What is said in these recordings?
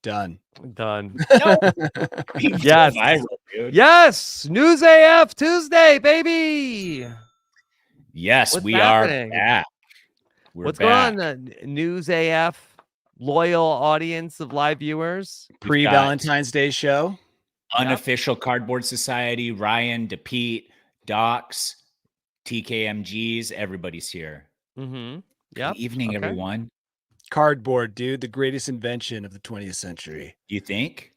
Done. No. Yes. Viral, dude. Yes. News AF Tuesday, baby. Yes, What's we happening? are back. What's going on, News AF? Loyal audience of live viewers. Pre-Valentine's Day show. Unofficial Cardboard Society, Ryan, DePete, Docs, TKMGs, everybody's here. Mm-hmm. Good evening, everyone. Cardboard, dude, the greatest invention of the 20th century. You think?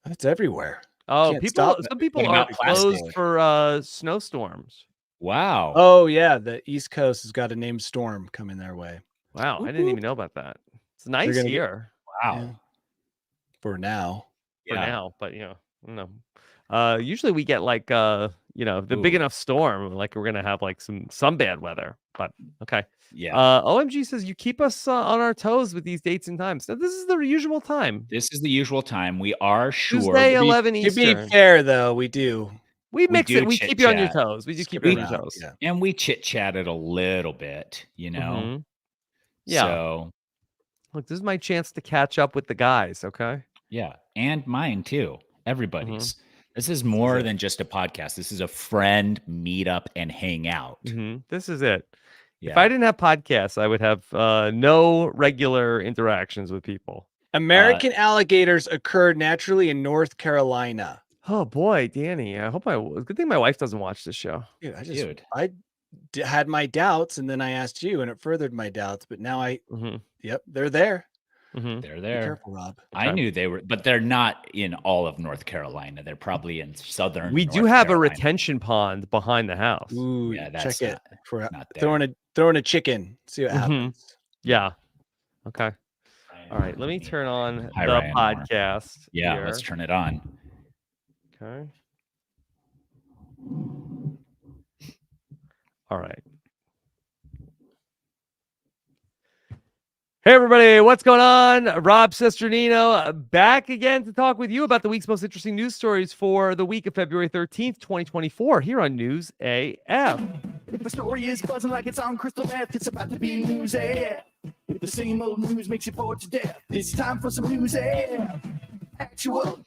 It's everywhere. Oh, some people are closed for snowstorms. Wow. Oh, yeah. The East Coast has got a named storm coming their way. Wow. I didn't even know about that. It's nice here. Wow. Yeah. For now. For now. But, usually we get like, the big enough storm. Like we're going to have like some bad weather. But, okay. Yeah. OMG says you keep us on our toes with these dates and times. So this is the usual time. This is the usual time. We are sure. Tuesday, 11 Eastern. To be fair, though, we do. We mix it. We keep you on your toes. We do keep you on your toes. Yeah. And we chit-chatted a little bit, Yeah. So, look, this is my chance to catch up with the guys, okay? Yeah. And mine, too. Everybody's. This is more than just a podcast. This is a friend meetup and hang out. This is it. Yeah. If I didn't have podcasts, I would have no regular interactions with people. American alligators occur naturally in North Carolina. Oh boy, Danny! Good thing my wife doesn't watch this show. Dude, I had my doubts, and then I asked you, and it furthered my doubts. But now yep, they're there. They're there. Be careful, Rob. Okay. I knew they were, but they're not in all of North Carolina. They're probably in southern. We do have a retention pond behind the house. Ooh, yeah, that's check it for not throwing a chicken. See what happens. Yeah. Okay. All right. Let me turn on the podcast. Yeah, here. let's turn it on. Okay. All right. Hey, everybody. What's going on? Rob Cesternino back again to talk with you about the week's most interesting news stories for the week of February 13th, 2024 here on News AF. If the story is buzzing like it's on crystal meth, it's about to be News AF. If the same old news makes you bored to death, it's time for some News AF. Actual.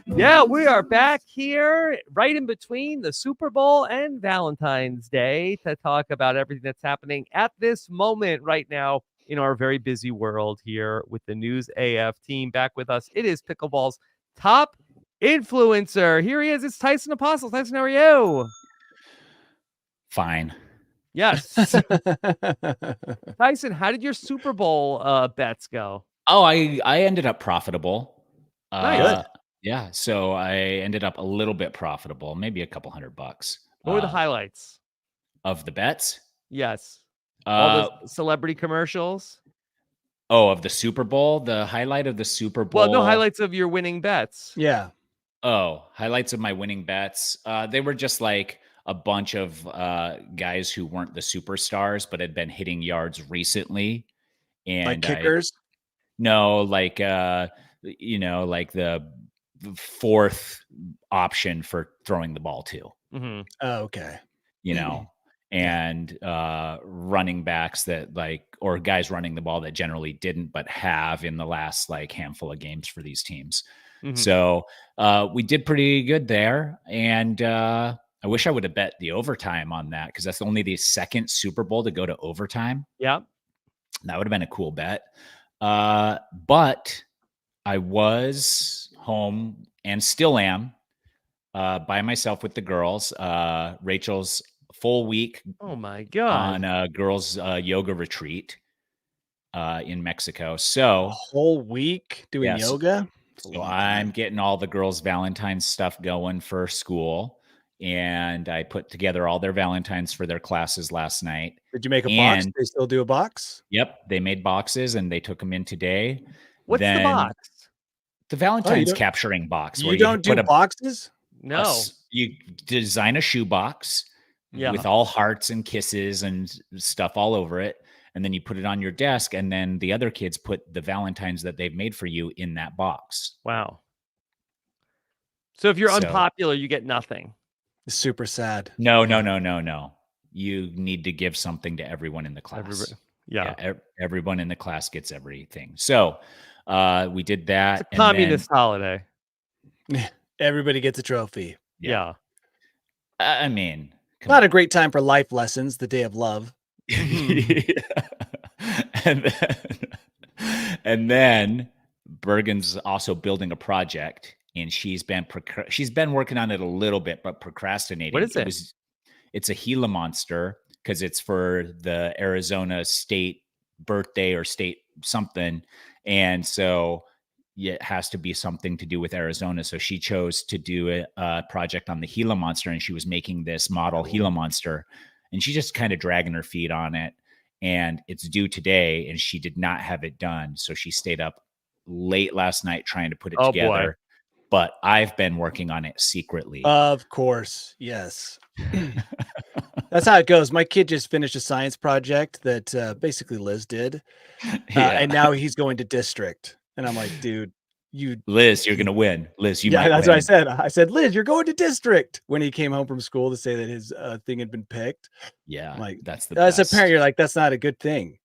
Yeah, we are back here right in between the Super Bowl and Valentine's Day to talk about everything that's happening at this moment right now in our very busy world here with the News AF team. Back with us, it is Pickleball's top influencer. Here he is. It's Tyson Apostol. Tyson, how are you? Fine. Yes. Tyson, how did your Super Bowl bets go? Oh, I ended up profitable. Nice. Yeah, so I ended up a little bit profitable, maybe a couple $100. What were the highlights of the bets? Yes. All the celebrity commercials. Oh, of the Super Bowl? The highlight of the Super Bowl? Well, no, highlights of your winning bets. Yeah. Oh, highlights of my winning bets. They were just like a bunch of guys who weren't the superstars, but had been hitting yards recently. And like kickers? No, like the fourth option for throwing the ball to. Mm-hmm. Oh, okay. And running backs that or guys running the ball that generally didn't, but have in the last handful of games for these teams. Mm-hmm. So we did pretty good there. And I wish I would have bet the overtime on that, because that's only the second Super Bowl to go to overtime. Yeah. That would have been a cool bet. But I was home and still am by myself with the girls. Rachel's full week. Oh my God. On a girls yoga retreat in Mexico. So a whole week doing yoga. So I'm getting all the girls' Valentine's stuff going for school. And I put together all their Valentines for their classes last night. Did you make a box? They still do a box? Yep. They made boxes and they took them in today. What's the box? The Valentine's capturing box. You don't do boxes? No. You design a shoe box with all hearts and kisses and stuff all over it. And then you put it on your desk. And then the other kids put the Valentines that they've made for you in that box. Wow. So if you're unpopular, you get nothing. It's super sad. No. You need to give something to everyone in the class. Yeah. Everyone in the class gets everything. So We did that. It's a communist holiday. Everybody gets a trophy. Yeah. I mean, not a great time for life lessons, the day of love. and then Bergen's also building a project, and she's been working on it a little bit, but procrastinating. What is it? It's a Gila monster because it's for the Arizona state birthday or state something, and so it has to be something to do with Arizona. So she chose to do a project on the Gila monster, and she was making this model Gila monster, and she just kind of dragging her feet on it. And it's due today, and she did not have it done. So she stayed up late last night trying to put it together. Boy. But I've been working on it secretly. Of course. Yes. That's how it goes. My kid just finished a science project that basically Liz did. And now he's going to district. And I'm like, dude, Liz, you're going to win. Liz, you might that's win. What I said. I said, Liz, you're going to district when he came home from school to say that his thing had been picked. Yeah. I'm like, that's the best. As a parent, you're like, that's not a good thing.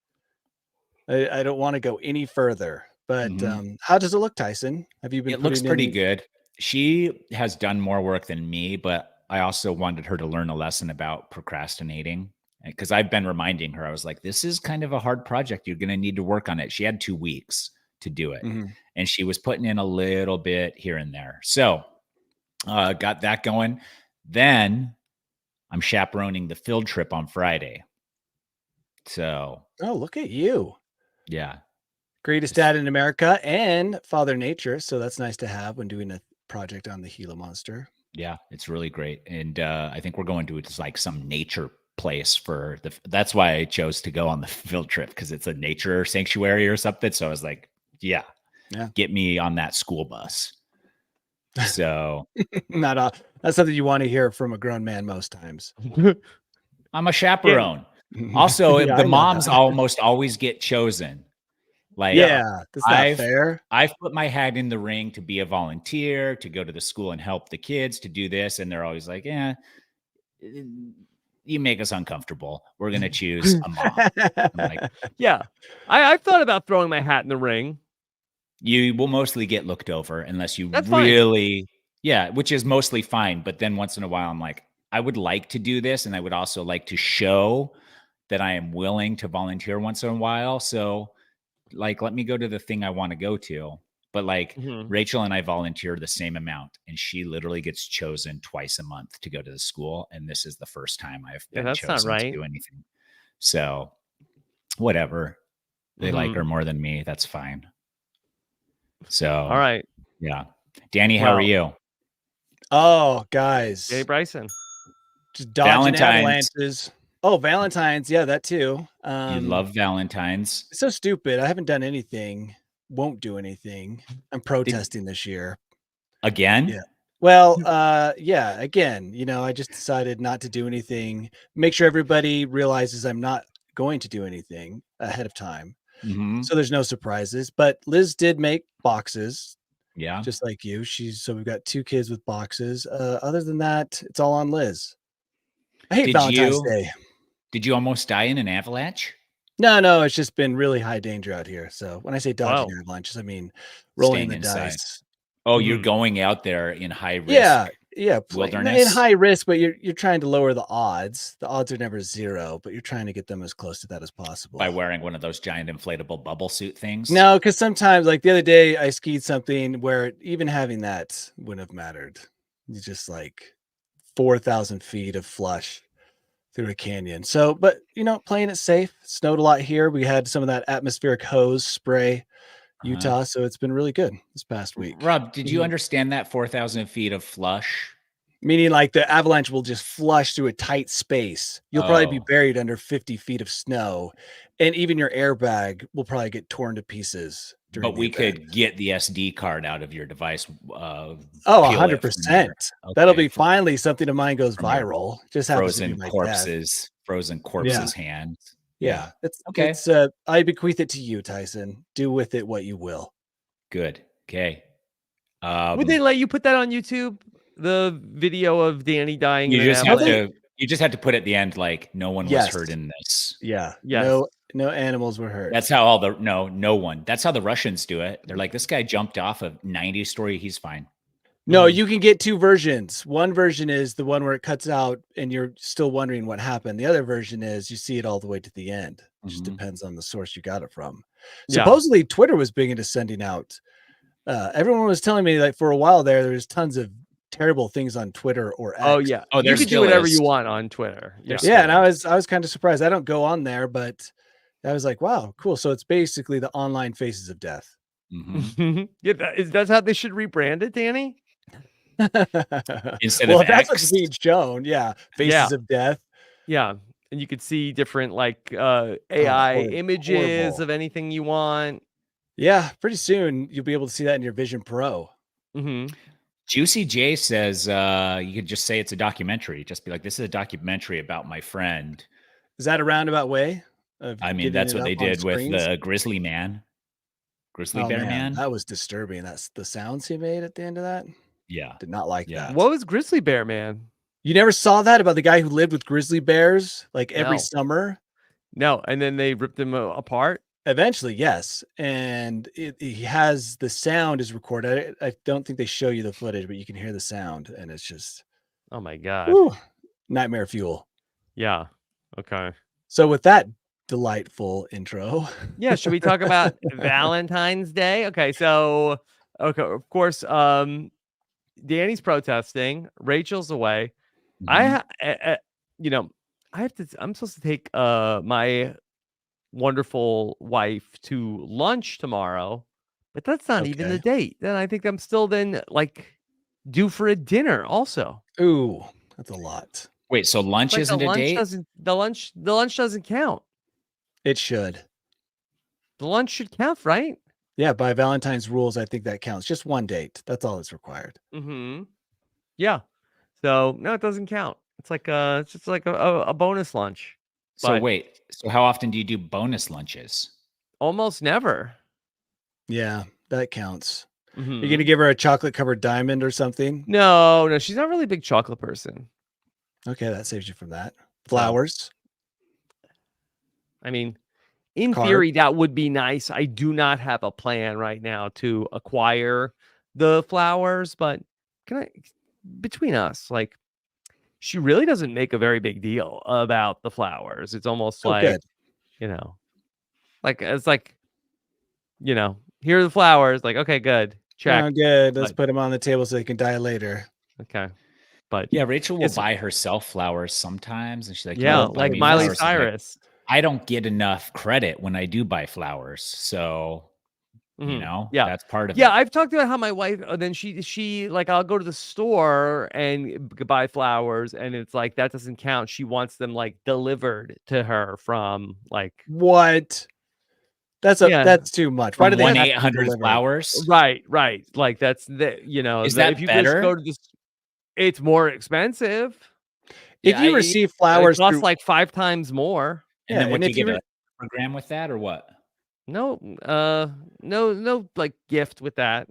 I don't want to go any further. But how does it look, Tyson? Have you been? It looks pretty good. She has done more work than me, but I also wanted her to learn a lesson about procrastinating, because I've been reminding her. I was like, this is kind of a hard project. You're going to need to work on it. She had 2 weeks to do it, and she was putting in a little bit here and there. So got that going. Then I'm chaperoning the field trip on Friday. So, oh, look at you. Yeah. Greatest dad in America and Father Nature. So that's nice to have when doing a project on the Gila monster. Yeah, it's really great. And I think we're going to like some nature place that's why I chose to go on the field trip, because it's a nature sanctuary or something. So I was like, yeah, get me on that school bus. So that's something you want to hear from a grown man most times. I'm a chaperone. Also, the moms almost always get chosen. Like, that's not fair. I've put my hat in the ring to be a volunteer, to go to the school and help the kids, to do this. And they're always like, you make us uncomfortable. We're going to choose a mom. I'm like, I've thought about throwing my hat in the ring. You will mostly get looked over unless you really, which is mostly fine. But then once in a while, I'm like, I would like to do this. And I would also like to show that I am willing to volunteer once in a while. So like, let me go to the thing I want to go to. But like Rachel and I volunteer the same amount, and she literally gets chosen twice a month to go to the school. And this is the first time I've been chosen to do anything. So whatever, they like her more than me. That's fine. So, all right. Yeah. Danny, how are you? Oh, guys. Hey, Bryson. Just dodging avalanches. Oh, Valentine's. Yeah, that too. You love Valentine's. It's so stupid. I haven't done anything. Won't do anything. I'm protesting this year. Again? Yeah. Well, again, I just decided not to do anything. Make sure everybody realizes I'm not going to do anything ahead of time. So there's no surprises. But Liz did make boxes. Yeah. Just like you. So we've got 2 kids with boxes. Other than that, it's all on Liz. I hate Valentine's Day. Did you almost die in an avalanche? No, it's just been really high danger out here. So when I say dodging avalanches, I mean rolling the dice. Oh, you're going out there in high risk. Yeah, wilderness. In high risk, but you're trying to lower the odds. The odds are never 0, but you're trying to get them as close to that as possible by wearing one of those giant inflatable bubble suit things. No, because sometimes, like the other day, I skied something where even having that wouldn't have mattered. You just like 4,000 feet of flush through a canyon. So, but playing it safe. It snowed a lot here. We had some of that atmospheric hose spray, Utah. So it's been really good this past week. Rob, did you understand that 4,000 feet of flush? Meaning like the avalanche will just flush through a tight space. You'll probably be buried under 50 feet of snow, and even your airbag will probably get torn to pieces. But we could get the SD card out of your device. 100%. That'll be finally something of mine goes viral. Just happens to be my frozen corpses hands. Yeah. It's okay. It's I bequeath it to you, Tyson. Do with it what you will. Good. Okay. Would they let you put that on YouTube? The video of Danny dying. You just have to put at the end, like, no one was hurt in this. Yeah. Yes. No animals were hurt. That's how no one. That's how the Russians do it. They're like, this guy jumped off a 90-story. He's fine. No, you can get two versions. One version is the one where it cuts out and you're still wondering what happened. The other version is you see it all the way to the end. It just depends on the source you got it from. Yeah. Supposedly Twitter was big into sending out. Everyone was telling me like for a while there was tons of terrible things on Twitter or X. Oh yeah. Oh, you there can do still whatever is. you want on Twitter. Yeah. Yeah, and I was kind of surprised. I don't go on there, but I was like, wow, cool. So it's basically the online faces of death. Yeah, that's how they should rebrand it, Danny. Instead well, of that's X. what's being shown. Yeah, faces of death. Yeah, and you could see different like AI images horrible. of anything you want. Yeah, pretty soon you'll be able to see that in your Vision Pro. Juicy J says you could just say it's a documentary. Just be like, this is a documentary about my friend. Is that a roundabout way? I mean, that's what they did with the Grizzly Man. Grizzly Bear Man. That was disturbing. That's the sounds he made at the end of that. Yeah. Did not like that. What was Grizzly Bear Man? You never saw that about the guy who lived with grizzly bears like every summer? No, and then they ripped him apart? Eventually, yes. And he has the sound is recorded. I don't think they show you the footage, but you can hear the sound and it's just Oh my God. whew, nightmare fuel. Yeah. Okay. So with that delightful intro. Yeah, should we talk about Valentine's Day? Okay, so of course, Danny's protesting, Rachel's away. I'm supposed to take my wonderful wife to lunch tomorrow, but that's not even the date. Then I think I'm still due for a dinner also. Ooh, that's a lot. Wait, so lunch isn't a date? The lunch doesn't count. It should. The lunch should count, right? Yeah, by Valentine's rules, I think that counts. Just one date. That's all that's required. Yeah. So no, it doesn't count. It's like it's just like a bonus lunch. So wait, so how often do you do bonus lunches? Almost never. Yeah, that counts. You're gonna give her a chocolate covered diamond or something? No, she's not really a big chocolate person. Okay, that saves you from that. Flowers. I mean, in theory, that would be nice. I do not have a plan right now to acquire the flowers, but between us, like, she really doesn't make a very big deal about the flowers. It's almost like, it's like, here are the flowers. Like, okay, good. Check. Oh, good. Let's put them on the table so they can die later. Okay. But yeah, Rachel will buy herself flowers sometimes. And she's like, like Miley Cyrus. I don't get enough credit when I do buy flowers. So, that's part of it. Yeah, I've talked about how my wife, then she like, I'll go to the store and buy flowers, and it's like, that doesn't count. She wants them like delivered to her from like. What? That's too much. Why do they 1-800 flowers? Right. Like that's Is that if you better? Just go to this, it's more expensive. If you receive flowers, it costs like 5 times more. And then what, you get a program with that or what? No, like gift with that.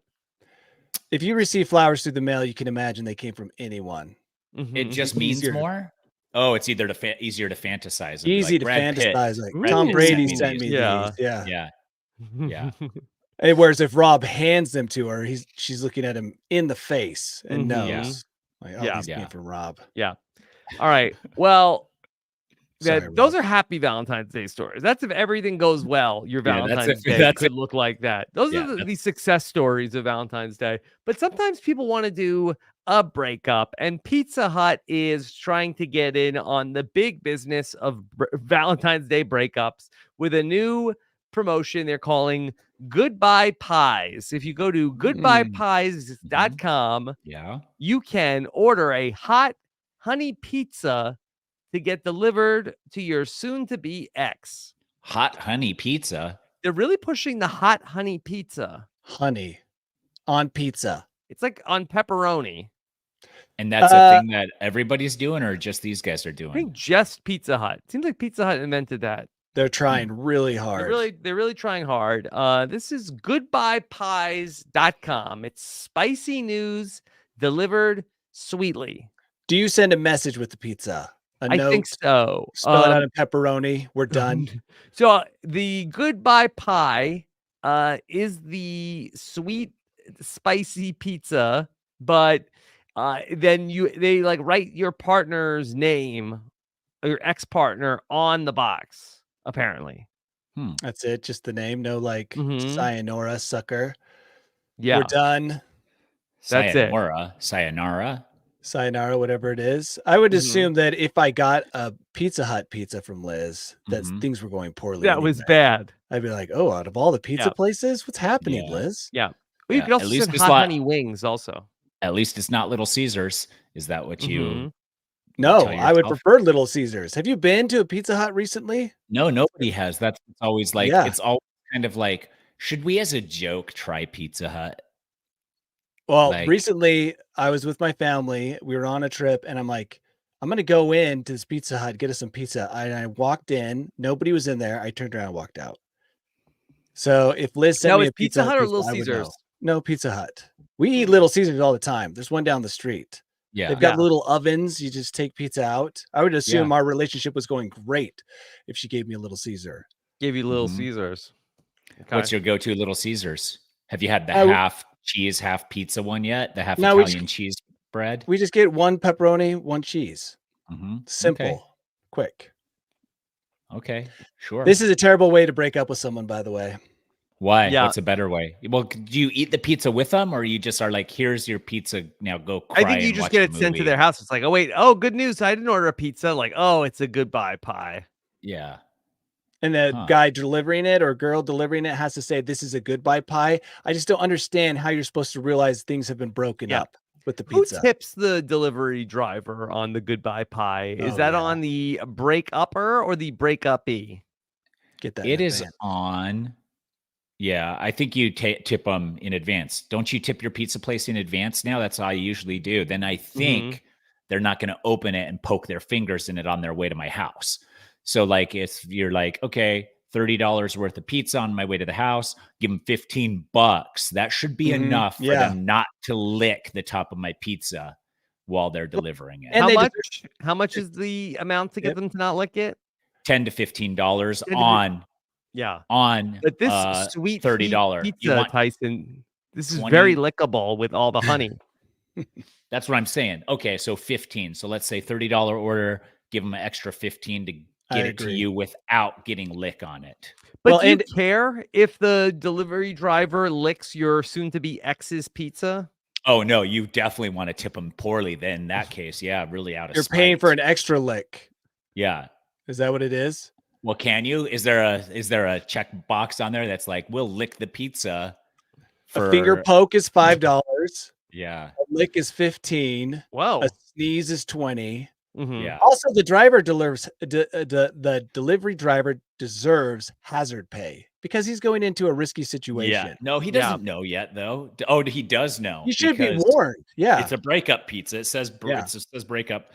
If you receive flowers through the mail, you can imagine they came from anyone. It just means more. Oh, it's either easier to fantasize. Easy to fantasize. Like Tom Brady sent me these. Yeah. Whereas if Rob hands them to her, she's looking at him in the face and knows. Like, these came from Rob. Yeah. All right. Well, Sorry, those are happy Valentine's Day stories. That's if everything goes well. Your Valentine's Day could look like that. Those are the success stories of Valentine's Day. But sometimes people want to do a breakup, and Pizza Hut is trying to get in on the big business of Valentine's Day breakups with a new promotion they're calling Goodbye Pies. If you go to goodbyepies.com, you can order a hot honey pizza to get delivered to your soon-to-be ex. Hot honey pizza? They're really pushing the hot honey pizza. Honey on pizza. It's like on pepperoni. And that's a thing that everybody's doing, or just these guys are doing? I think just Pizza Hut. Seems like Pizza Hut invented that. They're trying really hard. They're really trying hard. This is goodbyepies.com. It's spicy news delivered sweetly. Do you send a message with the pizza? A I note. think so. Spell it out in pepperoni. We're done. So the goodbye pie is the sweet, spicy pizza, but then they like write your partner's name, or your ex-partner, on the box, apparently. That's it. Just the name. No like Mhm. sayonara, sucker. Yeah, We're done. That's it. Sayonara. Sayonara, whatever it is. I would Mhm. assume that if I got a Pizza Hut pizza from Liz, that things were going poorly. That was anyway. bad. I'd be like, oh, out of all the pizza Yeah. places, what's happening, Yeah. Liz? Yeah. Well, you Yeah, could also at least send it's hot not- honey wings also. At least it's not Little Caesars. Is that what you? Mhm. No, tell I would yourself? prefer Little Caesars. Have you been to a Pizza Hut recently? No, nobody has. That's always like Yeah. it's always kind of like, should we as a joke try Pizza Hut? Well, Like- recently I was with my family. We were on a trip, and I'm like, I'm gonna go in to this Pizza Hut, get us some pizza. And I walked in, nobody was in there. I turned around and walked out. So if Liz sent Now, me is a Pizza Hut or pizza, Little I would know. Caesars? No, Pizza Hut. We eat Little Caesars all the time. There's one down the street. Yeah. They've got Yeah. little ovens. You just take pizza out. I would assume our relationship was going great if she gave me a Little Caesar. Gave you Little Mhm. Caesars. Okay. What's your go-to Little Caesars? Have you had the I w- half cheese, half pizza one yet? The half No, we Italian cheese bread? We just get one pepperoni, one cheese. Mhm. Simple, quick. Okay. Sure. This is a terrible way to break up with someone, by the way. Why? Yeah. What's a better way? Well, do you eat the pizza with them, or you just are like, here's your pizza, now go cry I think you and just watch get a it sent to movie? their house. It's like, oh wait, oh good news, I didn't order a pizza. Like, oh, it's a goodbye pie. Yeah. And the Huh. guy delivering it or girl delivering it has to say, this is a goodbye pie. I just don't understand how you're supposed to realize things have been broken Yeah. up with the Who pizza. tips the delivery driver on the goodbye pie? Is Oh, that yeah. on the break upper or the break uppy? Get that. It in is advance. on. Yeah, I think you tip them in advance. Don't you tip your pizza place in advance now? That's how I usually do. Then I think they're not going to open it and poke their fingers in it on their way to my house. So like if you're like, okay, $30 worth of pizza on my way to the house, give them $15. That should be enough for Yeah. them not to lick the top of my pizza while they're delivering it. And How they much? How much is the amount to get Yep. them to not lick it? $10 to $15 10 to on Yeah. on But this sweet $30. You pizza, want Tyson, this is 20 very lickable with all the honey. That's what I'm saying. Okay, so 15. So let's say $30 order, give them an extra 15 to I get it to agree. you without getting lick on it. But Well, do you and- care if the delivery driver licks your soon-to-be ex's pizza? Oh no, you definitely want to tip them poorly. Then in that case, yeah, really out of You're paying for spite. an extra lick. Yeah. Is that what it is? Well, can you? Is there a check box on there that's like, we'll lick the pizza for A finger poke is $5. Yeah. A lick is 15. Whoa. A sneeze is 20. Mhm. Yeah. Also, the driver delivers the delivery driver deserves hazard pay because he's going into a risky situation. Yeah. No, he Yeah. doesn't know yet though. Oh, he does know. You should be because warned. Yeah. It's a breakup pizza. It says Yeah. it says breakup.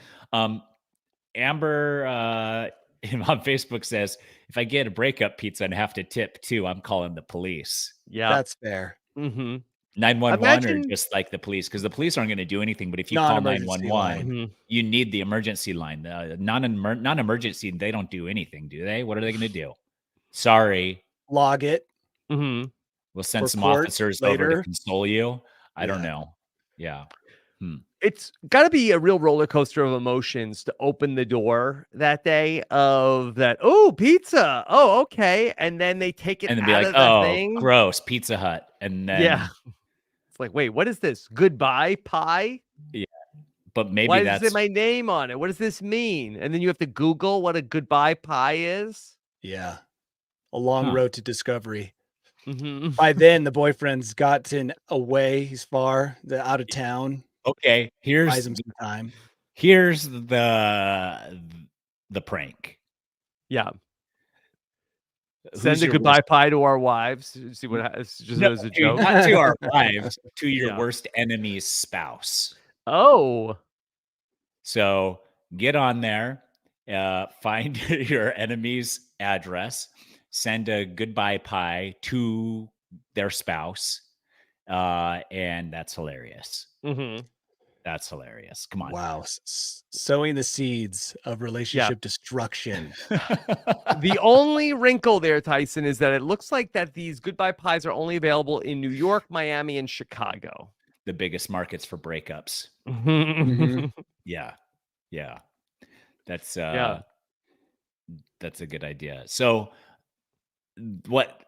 Amber on Facebook says, if I get a breakup pizza and have to tip too, I'm calling the police. Yeah. That's fair. Mm-hmm. 911 Imagine- or just like the police, because the police aren't going to do anything. But if you call Non-emergency 911, Mhm. you need the emergency line. Non-emergency, they don't do anything, do they? What are they going to do? Sorry, Log it. Mm-hmm. we'll send For some court officers over later. to console you. I don't Yeah. know. Yeah. It's got to be a real roller coaster of emotions to open the door that day of that. Oh, pizza. Oh, okay. And then they take it And then out be like, of the oh, thing. gross, Pizza Hut. And then, Yeah. It's like, wait, what is this? Goodbye pie? but maybe Why that's does it my name on it? What does this mean? And then you have to Google what a goodbye pie is. Yeah. A long Huh. road to discovery. Mm-hmm. By then, the boyfriend's gotten away. He's far, out of town. okay. Buys Here's him some time. here's the prank. Yeah. Who's Send a your goodbye worst- pie to our wives. See what happens. Just No, as a dude, joke. not to our wives, to your Yeah. worst enemy's spouse. Oh. So get on there, find your enemy's address, send a goodbye pie to their spouse, and that's hilarious. Mm-hmm. That's hilarious. Come on. Wow. Sowing the seeds of relationship destruction. The only wrinkle there, Tyson, is that it looks like that these goodbye pies are only available in New York, Miami, and Chicago. The biggest markets for breakups. Mhm. Yeah. Yeah. That's Yeah. that's a good idea. So what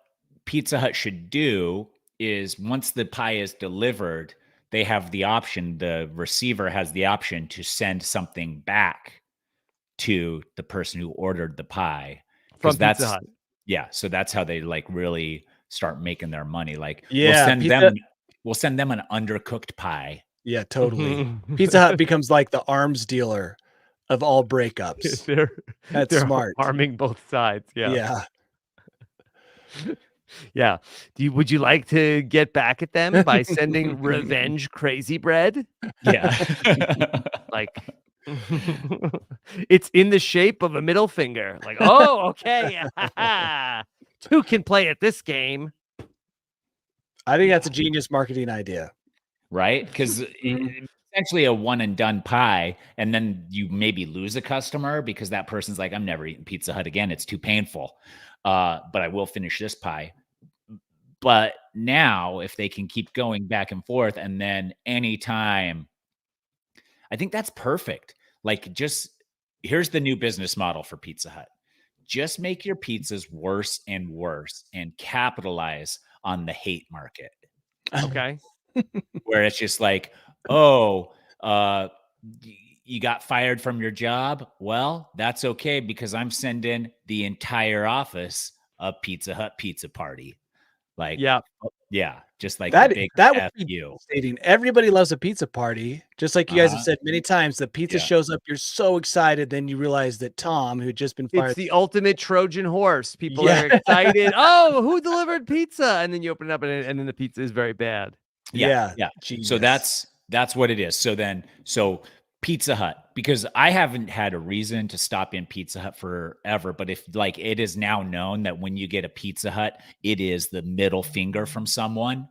Pizza Hut should do is once the pie is delivered, they have the option, the receiver has the option to send something back to the person who ordered the pie. From Because Pizza Hut. yeah, so that's how they like really start making their money. Like Yeah, we'll send them an undercooked pie. Yeah, totally. Pizza Hut becomes like the arms dealer of all breakups. That's they're smart. harming both sides. Yeah. Yeah. Yeah. Would you like to get back at them by sending revenge crazy bread? Yeah. Like it's in the shape of a middle finger. Like, oh, okay. Who can play at this game? I think that's a genius marketing idea. Right? Because essentially a one and done pie, and then you maybe lose a customer because that person's like, I'm never eating Pizza Hut again. It's too painful. But I will finish this pie. But now if they can keep going back and forth, and then anytime, I think that's perfect. Like, just here's the new business model for Pizza Hut. Just make your pizzas worse and worse and capitalize on the hate market. Okay. Where it's just like, oh, you got fired from your job. Well, that's okay because I'm sending the entire office a Pizza Hut pizza party. Like, yeah, just like that. a big That would F be you. devastating. Everybody loves a pizza party, just like you guys have said many times. The pizza shows up, you're so excited, then you realize that Tom, who'd just been fired, it's the ultimate Trojan horse. People are excited. Oh, who delivered pizza? And then you open it up, and then the pizza is very bad. Yeah. Genius. So that's what it is. So Pizza Hut, because I haven't had a reason to stop in Pizza Hut forever, but if like it is now known that when you get a Pizza Hut, it is the middle finger from someone,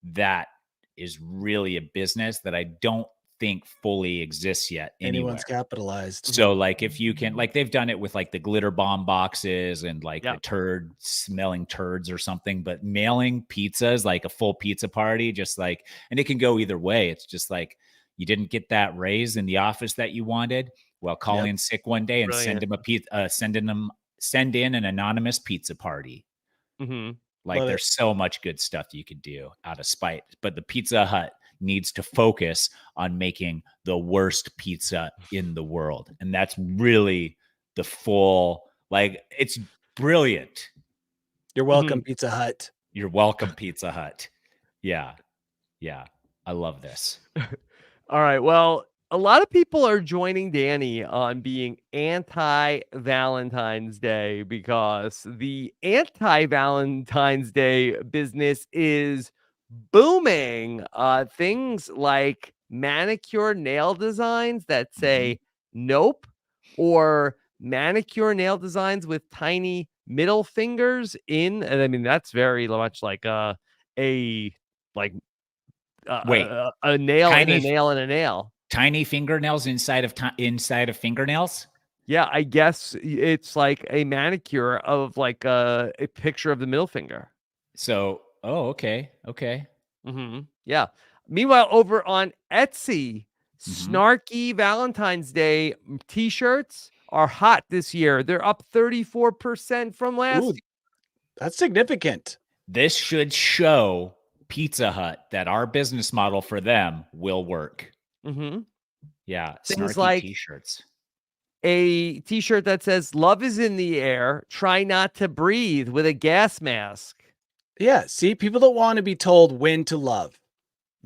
that is really a business that I don't think fully exists yet anyone's anywhere. capitalized. So like if you can, like they've done it with like the glitter bomb boxes and like the smelling turds or something, but mailing pizzas, like a full pizza party, just like, and it can go either way. It's just like, you didn't get that raise in the office that you wanted. Well, call in sick one day and send in an anonymous pizza party. Like there's so much good stuff you could do out of spite, but the Pizza Hut needs to focus on making the worst pizza in the world. And that's really the full, like, it's brilliant. You're welcome, Pizza Hut. You're welcome, Pizza Hut. Yeah. Yeah. I love this. All right. Well, a lot of people are joining Danny on being anti-Valentine's Day because the anti-Valentine's Day business is booming. Things like manicure nail designs that say nope, or manicure nail designs with tiny middle fingers in. And I mean, that's very much like a nail and a nail and a nail. Tiny fingernails inside of fingernails. Yeah, I guess it's like a manicure of like a picture of the middle finger. So, okay. Yeah. Meanwhile, over on Etsy, snarky Valentine's Day t-shirts are hot this year. They're up 34% from last year. That's significant. This should show Pizza Hut that our business model for them will work. Yeah, things snarky like t-shirts. A t-shirt that says "Love is in the air. Try not to breathe" with a gas mask. Yeah, see, people don't want to be told when to love.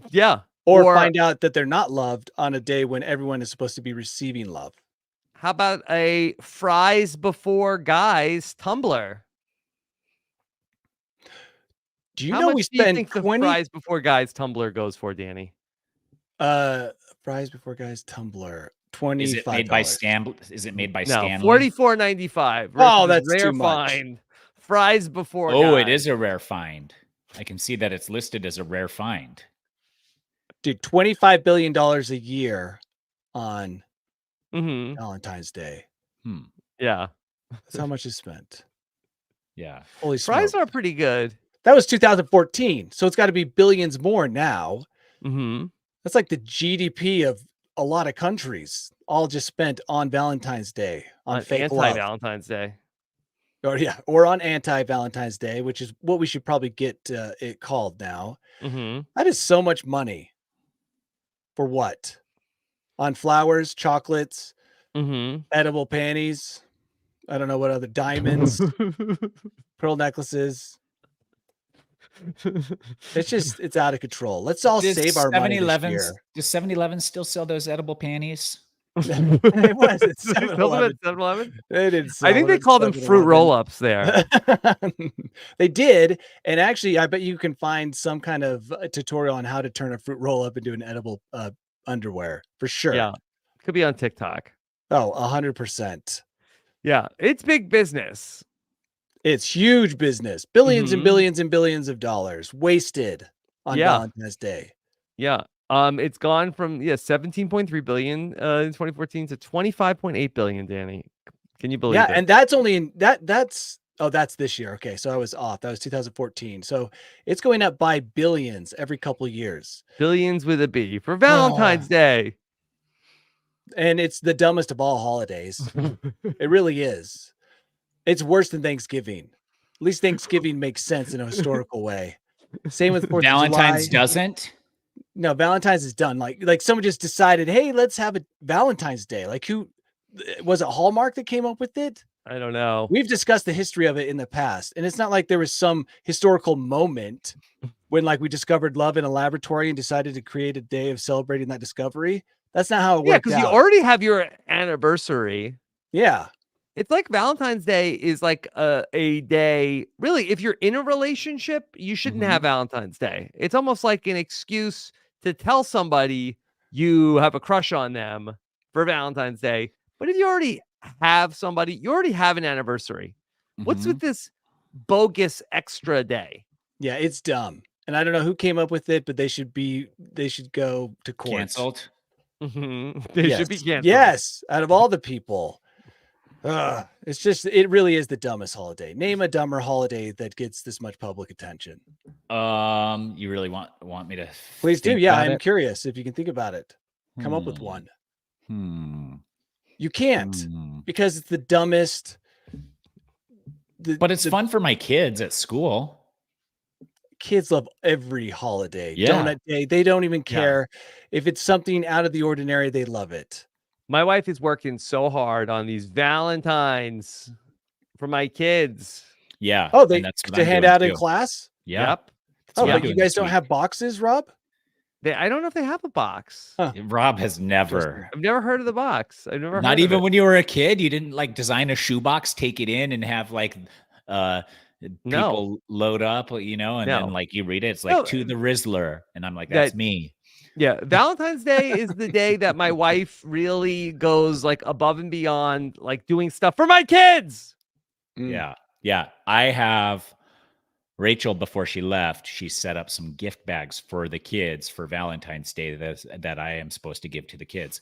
Yeah, or find out that they're not loved on a day when everyone is supposed to be receiving love. How about a fries before guys tumbler? Do you know we spend the fries before guys tumbler goes for, Danny? Fries before guys tumbler, $25. Is it made by Stanley? Is it made by Stanley? $44.95. Oh, that's rare too much. find. Fries before. Oh, guys. it is a rare find. I can see that it's listed as a rare find. Dude, $25 billion a year on Mm-hmm. Valentine's Day. Yeah. That's how much is spent. Yeah. Holy Fries smokes. are pretty good. That was 2014. So it's got to be billions more now. Mm-hmm. That's like the GDP of a lot of countries, all just spent on Valentine's Day on fake love. Anti-Valentine's Day. Or on anti-Valentine's Day, which is what we should probably get it called now. Mm-hmm. That is so much money. For what? On flowers, chocolates, Mm-hmm. edible panties. I don't know what other diamonds, pearl necklaces. It's out of control. Let's all save our money this year. Does 7-Eleven still sell those edible panties? It was. It's They sold them at 7-Eleven. 7-Eleven? They didn't I think they called them fruit roll-ups there. They did. And actually, I bet you can find some kind of tutorial on how to turn a fruit roll-up into an edible underwear for sure. Yeah. Could be on TikTok. Oh, 100%. Yeah. It's big business. It's huge business. Billions and Mhm. billions and billions of dollars wasted on Yeah. Valentine's Day. Yeah. It's gone from 17.3 billion in 2014 to 25.8 billion, Danny. Can you believe Yeah, it? and that's only in that's this year. Okay, so I was off. That was 2014. So it's going up by billions every couple of years. Billions with a B for Valentine's Day. And it's the dumbest of all holidays. It really is. It's worse than Thanksgiving. At least Thanksgiving makes sense in a historical way. Same with 4th of Valentine's July. doesn't? No, Valentine's is done. Like someone just decided, hey, let's have a Valentine's Day. Like who was it? Hallmark that came up with it? I don't know. We've discussed the history of it in the past, and it's not like there was some historical moment when like we discovered love in a laboratory and decided to create a day of celebrating that discovery. That's not how it Yeah, worked because you out. already have your anniversary. Yeah. It's like Valentine's Day is like a day. Really, if you're in a relationship, you shouldn't have Valentine's Day. It's almost like an excuse to tell somebody you have a crush on them for Valentine's Day. But if you already have somebody, you already have an anniversary. What's with this bogus extra day? Yeah, it's dumb. And I don't know who came up with it, but they should go to court. Canceled? They should be canceled. Yes, out of all the people. It really is the dumbest holiday. Name a dumber holiday that gets this much public attention. You really want me to Please do. think Yeah, about I'm it? curious if you can think about it. Come up with one. You can't because it's the dumbest. But it's fun for my kids at school. Kids love every holiday. Yeah. Donut Day. They don't even care if it's something out of the ordinary. They love it. My wife is working so hard on these Valentines for my kids. Yeah. Oh, they that's what to I'm hand doing out in too. class. Yeah. Yep. That's Oh, what I'm but you doing guys this don't week. have boxes, Rob? I don't know if they have a box. Huh. Rob has never. I've never heard of the box. I've never heard Not of even it. when you were a kid, you didn't like design a shoebox, take it in, and have like people load up, and then like you read it, it's like to the Rizzler, and I'm like, that's me. Yeah, Valentine's Day is the day that my wife really goes like above and beyond, like doing stuff for my kids. Yeah. I have Rachel, before she left, she set up some gift bags for the kids for Valentine's Day that I am supposed to give to the kids.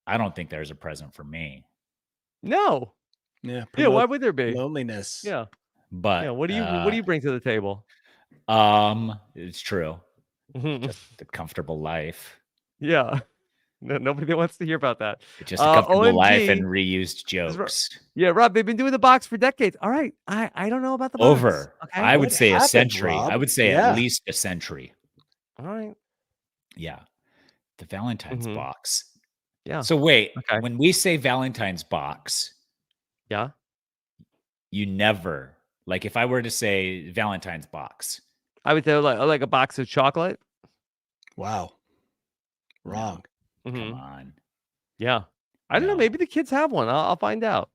I don't think there's a present for me. No. Yeah. Why would there be? Loneliness. Yeah. But what do you bring to the table? It's true. Just a comfortable life. Yeah. Nobody wants to hear about that. Just a comfortable OMG. life and reused jokes. Yeah, Rob, they've been doing the box for decades. All right. I don't know about the box. Over. Okay. I would What say happened, a century. Rob? I would say at least a century. All right. Yeah. The Valentine's box. Yeah. So wait, Okay. when we say Valentine's box, Yeah. you never, like if I were to say Valentine's box, I would say like a box of chocolate. Wow. Wrong. come on. Yeah. I don't know. No. Maybe the kids have one. I'll find out.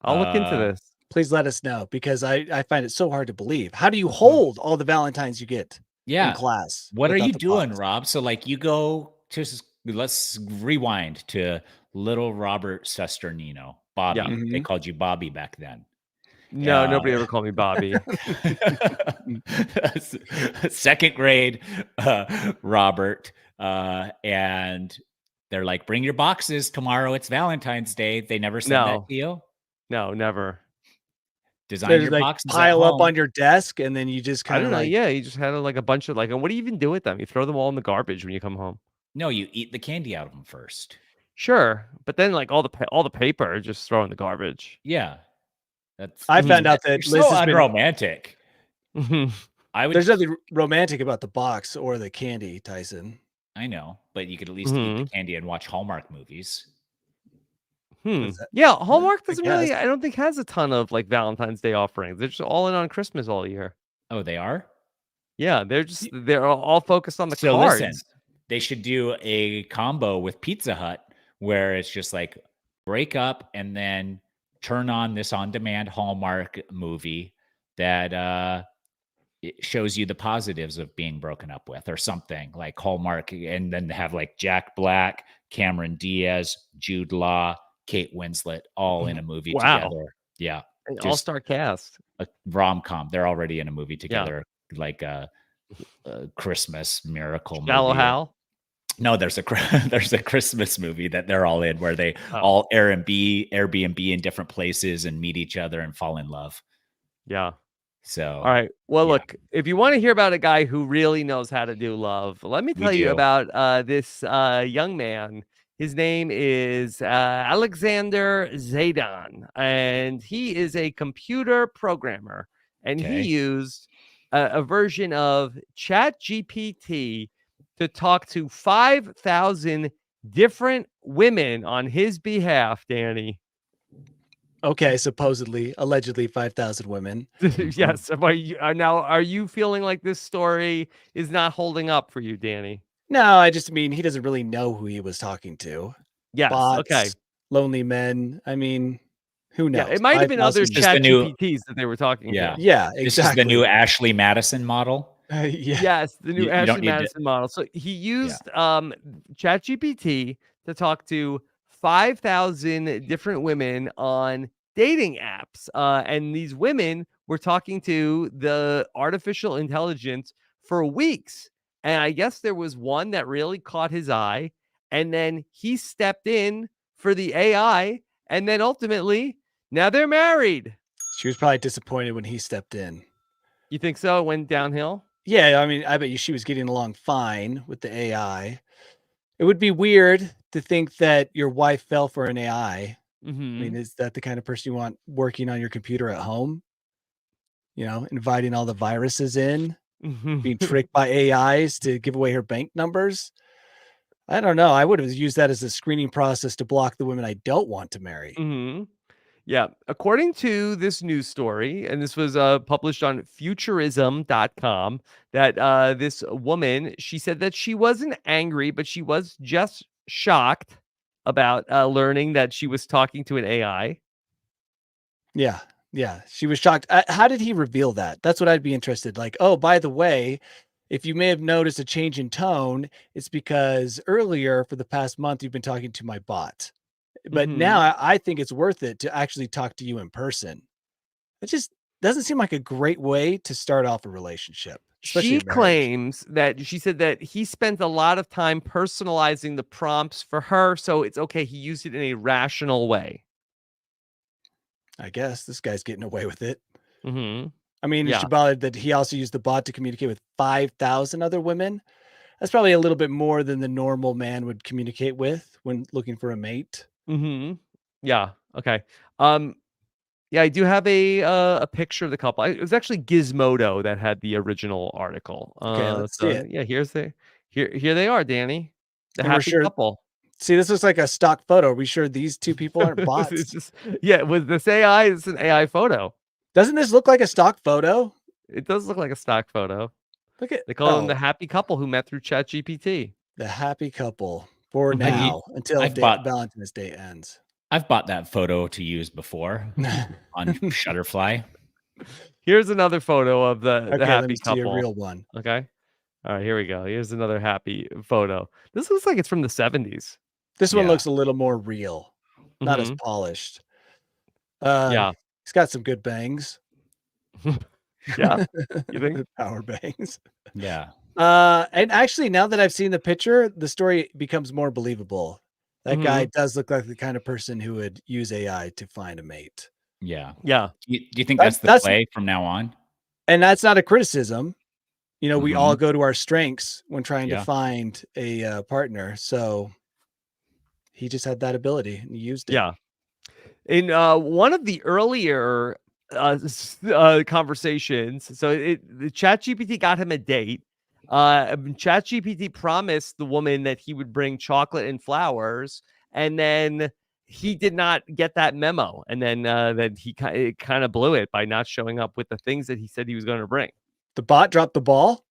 I'll look into this. Please let us know because I find it so hard to believe. How do you hold all the Valentines you get in class? What are without you the doing, box? Rob? So like you go to, let's rewind to little Robert Cesternino, Bobby. Yeah. They called you Bobby back then. No, nobody ever called me Bobby. Second grade, Robert, and they're like, "Bring your boxes tomorrow. It's Valentine's Day." They never said that No. to you. No, never. Design They your like boxes at pile up home. on your desk, and then you just I kind don't of know. like, Yeah, you just had like a bunch of like, and what do you even do with them? You throw them all in the garbage when you come home. No, you eat the candy out of them first. Sure, but then like all the paper, just throw in the garbage. Yeah, that's. I found out that you're Liz so has been. unromantic. I would. There's nothing romantic about the box or the candy, Tyson. I know, but you could at least eat the candy and watch Hallmark movies. Yeah, Hallmark doesn't really, guess. I don't think has a ton of like Valentine's Day offerings. They're just all in on Christmas all year. Oh, they are? Yeah, they're all focused on the So cards. listen, they should do a combo with Pizza Hut where it's just like break up and then turn on this on-demand Hallmark movie that it shows you the positives of being broken up with or something like Hallmark, and then have like Jack Black, Cameron Diaz, Jude Law, Kate Winslet all in a movie together. Yeah. An all-star cast. A rom-com. They're already in a movie together, like a Christmas miracle Shallow movie. Hal. No, there's a Christmas movie that they're all in where they all Airbnb in different places and meet each other and fall in love. Yeah. So, all right. Well, look, if you want to hear about a guy who really knows how to do love, let me tell you about this young man. His name is Alexander Zaydan, and he is a computer programmer, and he used a version of ChatGPT to talk to 5,000 different women on his behalf, Danny. Okay, supposedly, allegedly 5,000 women. Yes. Now, are you feeling like this story is not holding up for you, Danny? No, I just mean he doesn't really know who he was talking to. Yes. Bots, Okay. lonely men. I mean, who knows? Yeah, it might have been other ChatGPTs that they were talking to. Yeah, exactly. This is the new Ashley Madison model. Yes, the new Ashley Madison model. So he used ChatGPT to talk to 5,000 different women on dating apps. And these women were talking to the artificial intelligence for weeks. And I guess there was one that really caught his eye. And then he stepped in for the AI. And then ultimately, now they're married. She was probably disappointed when he stepped in. You think so? It went downhill? Yeah, I mean, I bet you she was getting along fine with the AI. It would be weird to think that your wife fell for an AI. I mean, is that the kind of person you want working on your computer at home? You know, inviting all the viruses in, being tricked by AIs to give away her bank numbers. I don't know. I would have used that as a screening process to block the women I don't want to marry. Yeah. According to this news story, and this was published on futurism.com, that this woman, she said that she wasn't angry, but she was just shocked about learning that she was talking to an AI. Yeah. Yeah. She was shocked. How did he reveal that? That's what I'd be interested. Like, oh, by the way, if you may have noticed a change in tone, it's because earlier for the past month, you've been talking to my bot. But now I think it's worth it to actually talk to you in person. It just doesn't seem like a great way to start off a relationship. She claims that she said that he spent a lot of time personalizing the prompts for her. So it's okay. He used it in a rational way. I guess this guy's getting away with it. I mean, it's bothered that he also used the bot to communicate with 5,000 other women. That's probably a little bit more than the normal man would communicate with when looking for a mate. Yeah. Okay. Yeah, I do have a picture of the couple. It was actually Gizmodo that had the original article. Okay, let's see it. Yeah, here they are, Danny. The And happy couple. See, this looks like a stock photo. Are we sure these two people aren't bots? It's just, with this AI, it's an AI photo. Doesn't this look like a stock photo? It does look like a stock photo. Look at they call them the happy couple who met through ChatGPT. The happy couple for now until Valentine's Day ends. I've bought that photo to use before on Shutterfly. Here's another photo of the happy couple. See a real one. Okay. All right, here we go. Here's another happy photo. This looks like it's from the 70s. This one looks a little more real, not as polished. Yeah. He's got some good bangs. Yeah, you think? Power bangs. Yeah. And actually, now that I've seen the picture, the story becomes more believable. That guy does look like the kind of person who would use AI to find a mate. Yeah. Yeah. Do you think that's the That's play from now on? and that's not a criticism. You know, we all Mhm. go to our strengths when trying to Yeah. find a partner. So he just had that ability and he used it. Yeah. In one of the earlier conversations, so the ChatGPT got him a date. ChatGPT promised the woman that he would bring chocolate and flowers, and then he did not get that memo, and then that he kind of blew it by not showing up with the things that he said he was going to bring. The bot dropped the ball.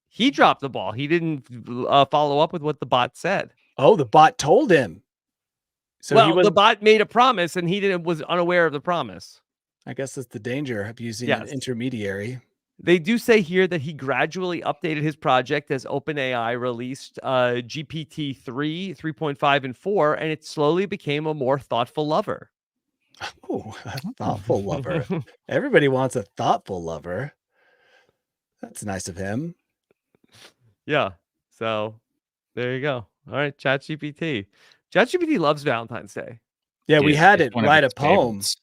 He dropped the ball. He didn't follow up with what the bot said. Oh, the bot told him. So he was. the bot made a promise, and he was unaware of the promise. I guess that's the danger of using an Yes. intermediary. They do say here that he gradually updated his project as OpenAI released GPT-3, 3.5, and 4, and it slowly became a more thoughtful lover. Oh, a thoughtful lover. Everybody wants a thoughtful lover. That's nice of him. Yeah. So there you go. All right, ChatGPT. ChatGPT loves Valentine's Day. Yeah, we had it one of write a its poem, favorites.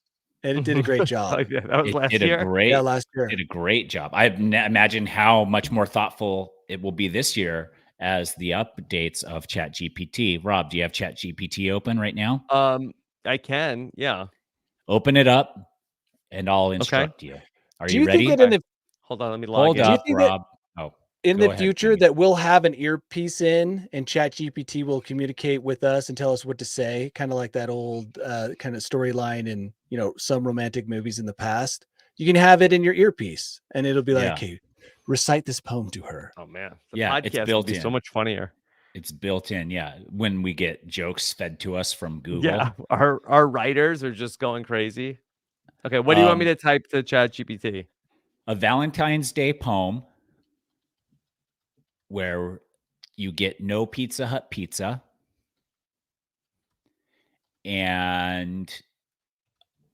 and it did a great job. Yeah, that was It last did year. Yeah, last year. Did a great job. I imagine how much more thoughtful it will be this year as the updates of ChatGPT. Rob, do you have ChatGPT open right now? I can. Yeah. Open it up, and I'll instruct you. Are Do you you ready? think that in the Hold on. Let me log Hold in. Do you up, think that Rob. Oh, in go the ahead, future Jamie. that we'll have an earpiece in and ChatGPT will communicate with us and tell us what to say, kind of like that old kind of storyline in, you know, some romantic movies in the past? You can have it in your earpiece and it'll be like, Yeah. hey, recite this poem to her. Oh man, the Yeah, it's podcast built would be so in. much funnier. It's built in, yeah. When we get jokes fed to us from Google. Yeah, our writers are just going crazy. Okay, what do you want me to type to ChatGPT? A Valentine's Day poem where you get no Pizza Hut pizza. And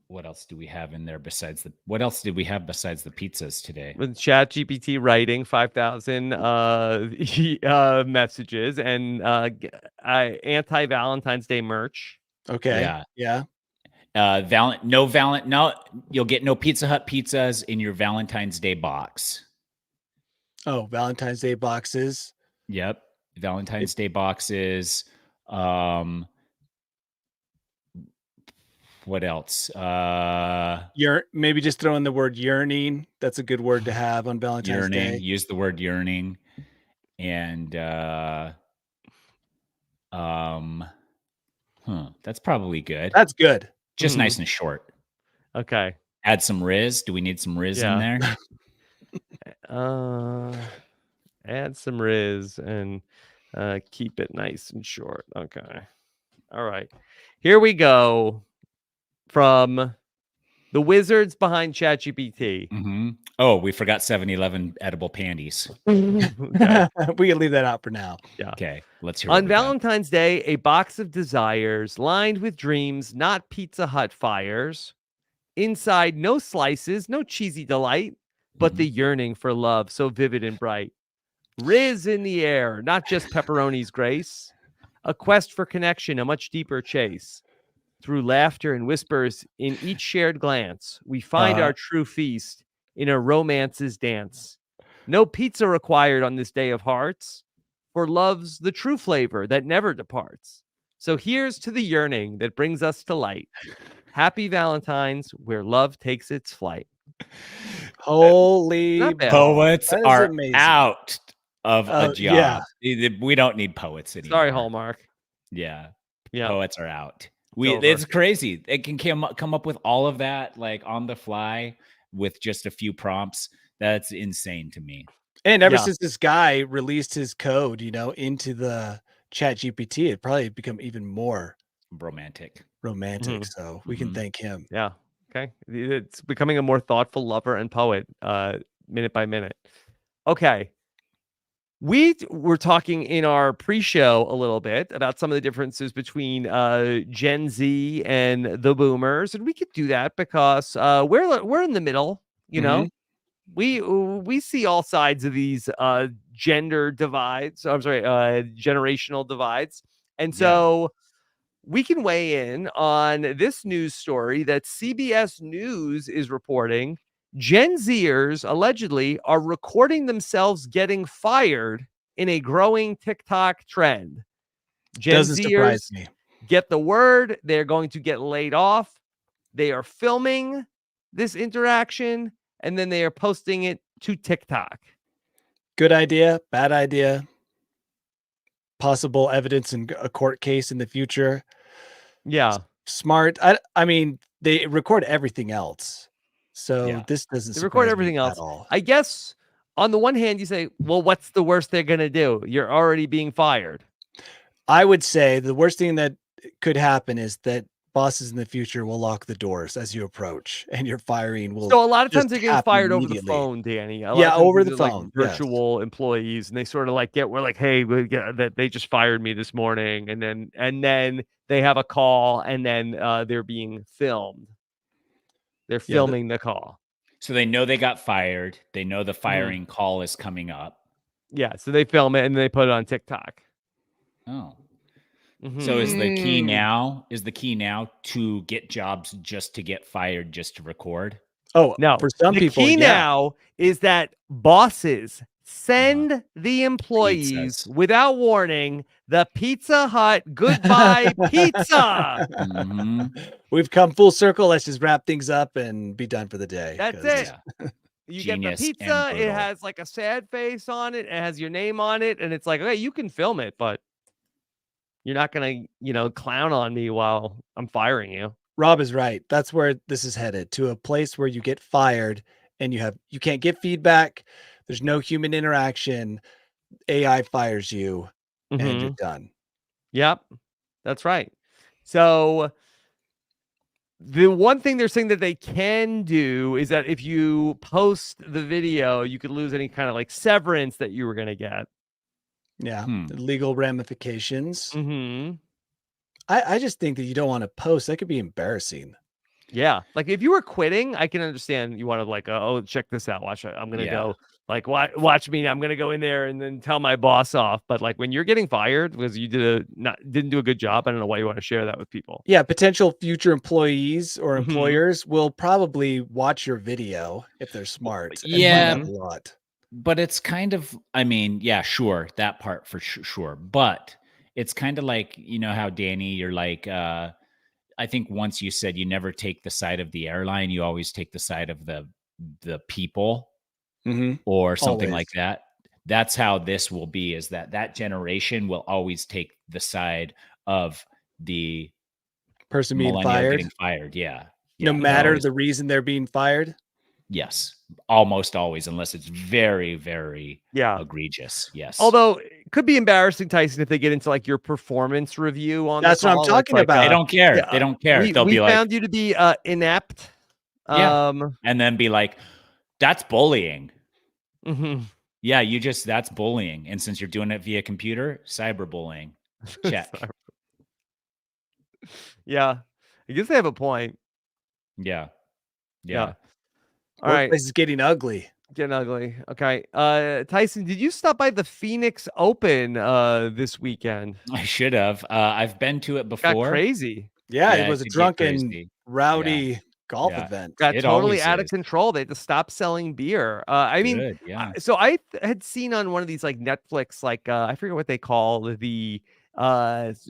what else do we have in there besides what else did we have besides the pizzas today? With ChatGPT writing 5,000 messages and anti-Valentine's Day merch. Okay. Yeah. No, you'll get no Pizza Hut pizzas in your Valentine's Day box. Oh, Valentine's Day boxes. Yep. Valentine's Day boxes. What else? Maybe just throw in the word yearning. That's a good word to have on Valentine's Day. Use the word yearning. And that's probably good. That's good. Just nice and short. Okay. Add some Riz. Do we need some Riz in there? Add some Riz and keep it nice and short. Okay. All right. Here we go from the wizards behind ChatGPT. Mm-hmm. Oh, we forgot 7-Eleven edible panties. Okay. We can leave that out for now. Yeah. Okay. Let's hear On Valentine's Day, a box of desires lined with dreams, not Pizza Hut fires. Inside, no slices, no cheesy delight, but the yearning for love so vivid and bright. Riz in the air, not just pepperoni's grace. A quest for connection, a much deeper chase. Through laughter and whispers in each shared glance, we find our true feast in a romance's dance. No pizza required on this day of hearts, for love's the true flavor that never departs. So here's to the yearning that brings us to light. Happy Valentine's, where love takes its flight. Holy Not bad. Poets That is are amazing. out of a job. Yeah. We don't need poets anymore. Sorry, Hallmark. Yeah. Yeah. Poets are out. over. It's crazy. It can come up with all of that like on the fly with just a few prompts. That's insane to me. And ever since this guy released his code, you know, into the Chat GPT, it probably become even more romantic. So we can thank him. Yeah. Okay. It's becoming a more thoughtful lover and poet minute by minute. Okay. We were talking in our pre-show a little bit about some of the differences between Gen Z and the Boomers, and we could do that because we're in the middle. You know, we see all sides of these gender divides. I'm sorry, generational divides, and so we can weigh in on this news story that CBS News is reporting. Gen Zers allegedly are recording themselves getting fired in a growing TikTok trend. Gen Doesn't surprise Zers me. get the word they're going to get laid off. They are filming this interaction and then they are posting it to TikTok. Good idea, bad idea. Possible evidence in a court case in the future. Yeah. Smart. I mean, they record everything else. So this doesn't They record surprise everything me else. at all. I guess on the one hand, you say, well, what's the worst they're going to do? You're already being fired. I would say the worst thing that could happen is that bosses in the future will lock the doors as you approach and your firing will. So a lot of times just they're getting happen fired over the immediately. phone, Danny. A lot Yeah, of times over these the are, like, phone, yes. virtual employees, and they sort of like we're like, hey, that they just fired me this morning, and then they have a call, and then they're being filmed. They're filming the call. So they know they got fired. They know the firing call is coming up. Yeah, so they film it and they put it on TikTok. Oh. So is the key now to get jobs just to get fired, just to record? Oh, no. For some people, the key now is that bosses send the employees Pizzas. without warning the Pizza Hut goodbye pizza. We've come full circle. Let's just wrap things up and be done for the day. That's it. You Genius get the and pizza. It brutal. has like a sad face on it. It has your name on it. And it's like, okay, you can film it, but you're not going to, clown on me while I'm firing you. Rob is right. That's where this is headed, to a place where you get fired and you can't get feedback. There's no human interaction. AI fires you and you're done. Yep. That's right. So the one thing they're saying that they can do is that if you post the video, you could lose any kind of like severance that you were going to get. Yeah. The legal ramifications. Mm-hmm. I just think that you don't want to post. That could be embarrassing. Yeah. Like if you were quitting, I can understand you want to like, oh, check this out. Watch it. I'm going to go like, watch me. I'm going to go in there and then tell my boss off. But like when you're getting fired because you didn't do a good job, I don't know why you want to share that with people. Yeah. Potential future employees or employers will probably watch your video if they're smart. Yeah. And find out a lot. But it's kind of, I mean, yeah, sure. That part for sure. But it's kind of like, how Danny, you're like, I think once you said you never take the side of the airline, you always take the side of the people or something like that. That's how this will be, is that generation will always take the side of the person being fired. Getting fired. Yeah. No matter the reason they're being fired. Yes, almost always, unless it's very, very egregious. Yes. Although it could be embarrassing, Tyson, if they get into like your performance review on that's what I'm talking about. They don't care. They don't care. They'll be like, we found you to be inept. And then be like, that's bullying. Yeah, that's bullying. And since you're doing it via computer, cyberbullying. Check. Yeah. I guess they have a point. Yeah. All right. This is getting ugly. Getting ugly. Okay. Tyson, did you stop by the Phoenix Open this weekend? I should have. I've been to it before. Got crazy. Yeah, it was a drunken, rowdy golf event. Got totally out of control. They had to stop selling beer. I mean, so I had seen on one of these like Netflix, like I forget what they call the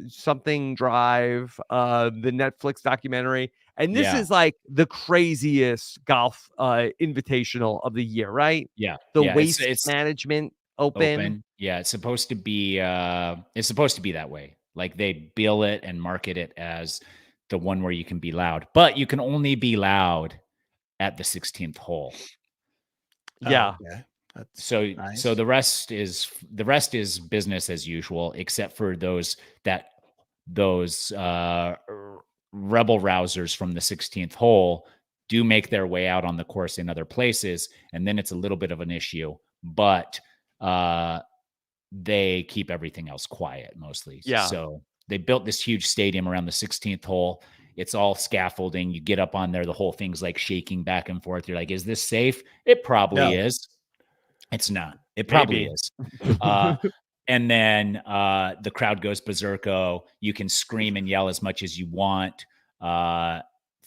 something drive, the Netflix documentary. And this is like the craziest golf invitational of the year, right? Yeah. The Waste Management Open. Yeah, it's supposed to be that way. Like they bill it and market it as the one where you can be loud, but you can only be loud at the 16th hole. Yeah. So the rest is business as usual, except for those rebel rousers from the 16th hole do make their way out on the course in other places. And then it's a little bit of an issue, but they keep everything else quiet mostly. Yeah. So they built this huge stadium around the 16th hole. It's all scaffolding. You get up on there, the whole thing's like shaking back and forth. You're like, is this safe? It probably No. is. It's not. It probably Maybe. is. And then the crowd goes berserko. You can scream and yell as much as you want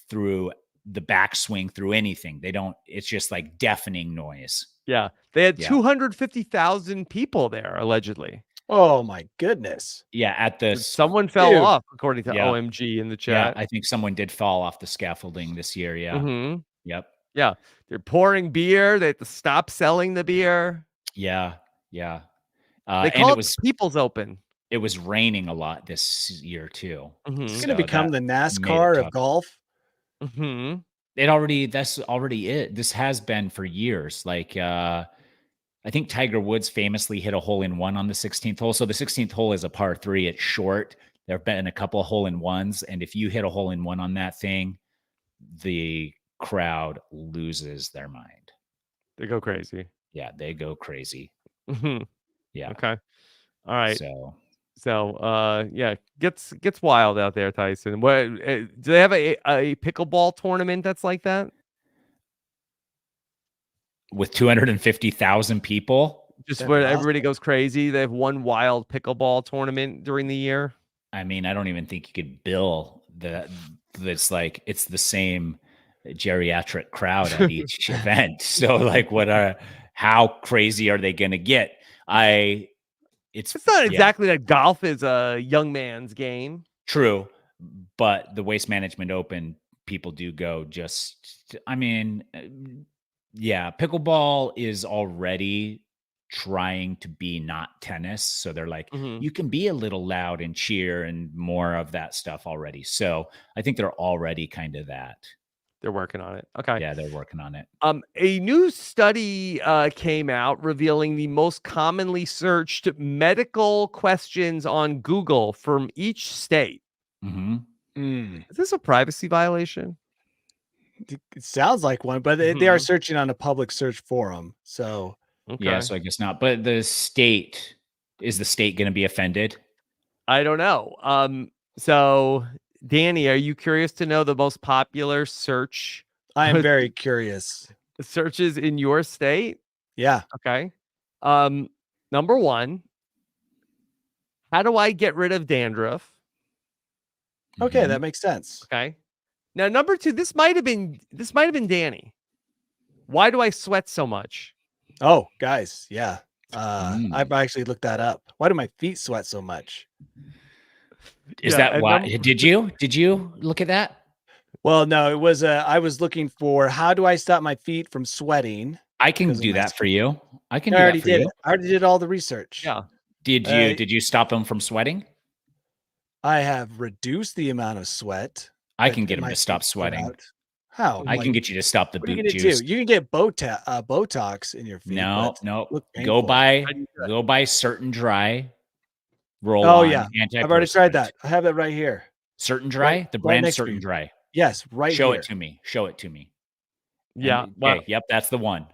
through the backswing, through anything. It's just like deafening noise. Yeah. They had Yeah. 250,000 people there, allegedly. Oh my goodness. Yeah, at the Someone fell Dude. off, according to Yeah. OMG in the yeah, chat. I think someone did fall off the scaffolding this year. Yeah. Mhm. Yep. Yeah. They're pouring beer. They have to stop selling the beer. Yeah. Yeah. They And call it it was People's Open. it was raining a lot this year too. Mhm. It's So going to become the that made it NASCAR of tough. golf. Mhm. That's already it. This has been for years. Like I think Tiger Woods famously hit a hole-in-one on the 16th hole. So the 16th hole is a par 3. It's short. There have been a couple of hole-in-ones, and if you hit a hole-in-one on that thing, the crowd loses their mind. They go crazy. Yeah, they go crazy. Mhm. Yeah. Okay. All right. So Yeah, gets wild out there, Tyson. What do they have a pickleball tournament that's like that? with 250,000 people, Just That's where awesome. everybody goes crazy. They have one wild pickleball tournament during the year. I mean, I don't even think you could bill that's like it's the same geriatric crowd at each event. So like how crazy are they gonna get? It's not yeah, exactly that golf is a young man's game. true, but the Waste Management Open people do go yeah, pickleball is already trying to be not tennis. So they're like, Mhm. you can be a little loud and cheer and more of that stuff already. So I think they're already kind of that. They're working on it. Okay. Yeah, they're working on it. A new study came out revealing the most commonly searched medical questions on Google from each state. Mm-hmm. Is this a privacy violation? It sounds like one, but they are searching on a public search forum. So Okay. Yeah, so I guess not. But is the state going to be offended? I don't know. So Danny, are you curious to know the most popular search I am very curious. searches in your state? Yeah. Okay. Number 1, how do I get rid of dandruff? Okay, Mhm. that makes sense. Okay. Now, number 2, this might have been Danny. Why do I sweat so much? Oh, guys, yeah. I've actually looked that up. Why do my feet sweat so much? Is Yeah, that and why? Did you look at that? Well, no, it was I was looking for how do I stop my feet from sweating? I can 'Cause of do my that for you. I can I do already that for did you. it. I already did all the research. Yeah. Did you stop them from sweating? I have reduced the amount of sweat. I that can get them my to stop feet put sweating. out. How? I can get you to stop the What are you boot gonna juice. do? You can get Botox in your feet. No, but no. look Go painful. buy Certain Dry. Roll Oh on yeah, I've already tried that. I have that right here. Certain Dry, the brand next to Certain you. Dry. Yes, right Show here. it to me. Show it to me. Yeah. And, okay. Yep, that's the one.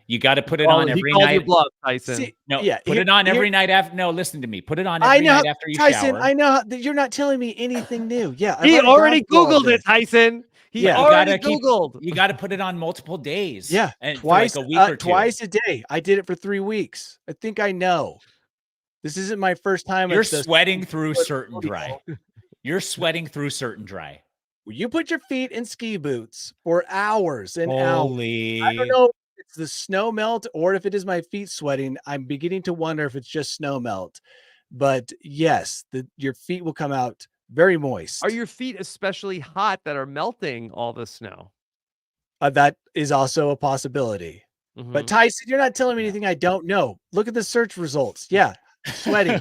You got to put it Oh, on he every called night. you bluff, Tyson. See, No, yeah, put it on every night after. No, listen to me. Put it on I every know, night after you Tyson. shower. I know that you're not telling me anything new. Yeah, I've He already gone through all Googled it, this. Tyson. He Yeah. already Googled. You got to put it on multiple days. Yeah, and twice for like a week or two. twice a day. I did it for 3 weeks. I think I know. This isn't my first time. You're at the sweating through sport Certain rodeo. Dry. You're sweating through Certain Dry. You put your feet in ski boots for hours and hours. Holy. I don't know if it's the snow melt or if it is my feet sweating. I'm beginning to wonder if it's just snow melt. But yes, your feet will come out very moist. Are your feet especially hot that are melting all the snow? That is also a possibility. But Mhm. Tyson, you're not telling me anything I don't know. Look at the search results. Yeah, sweating.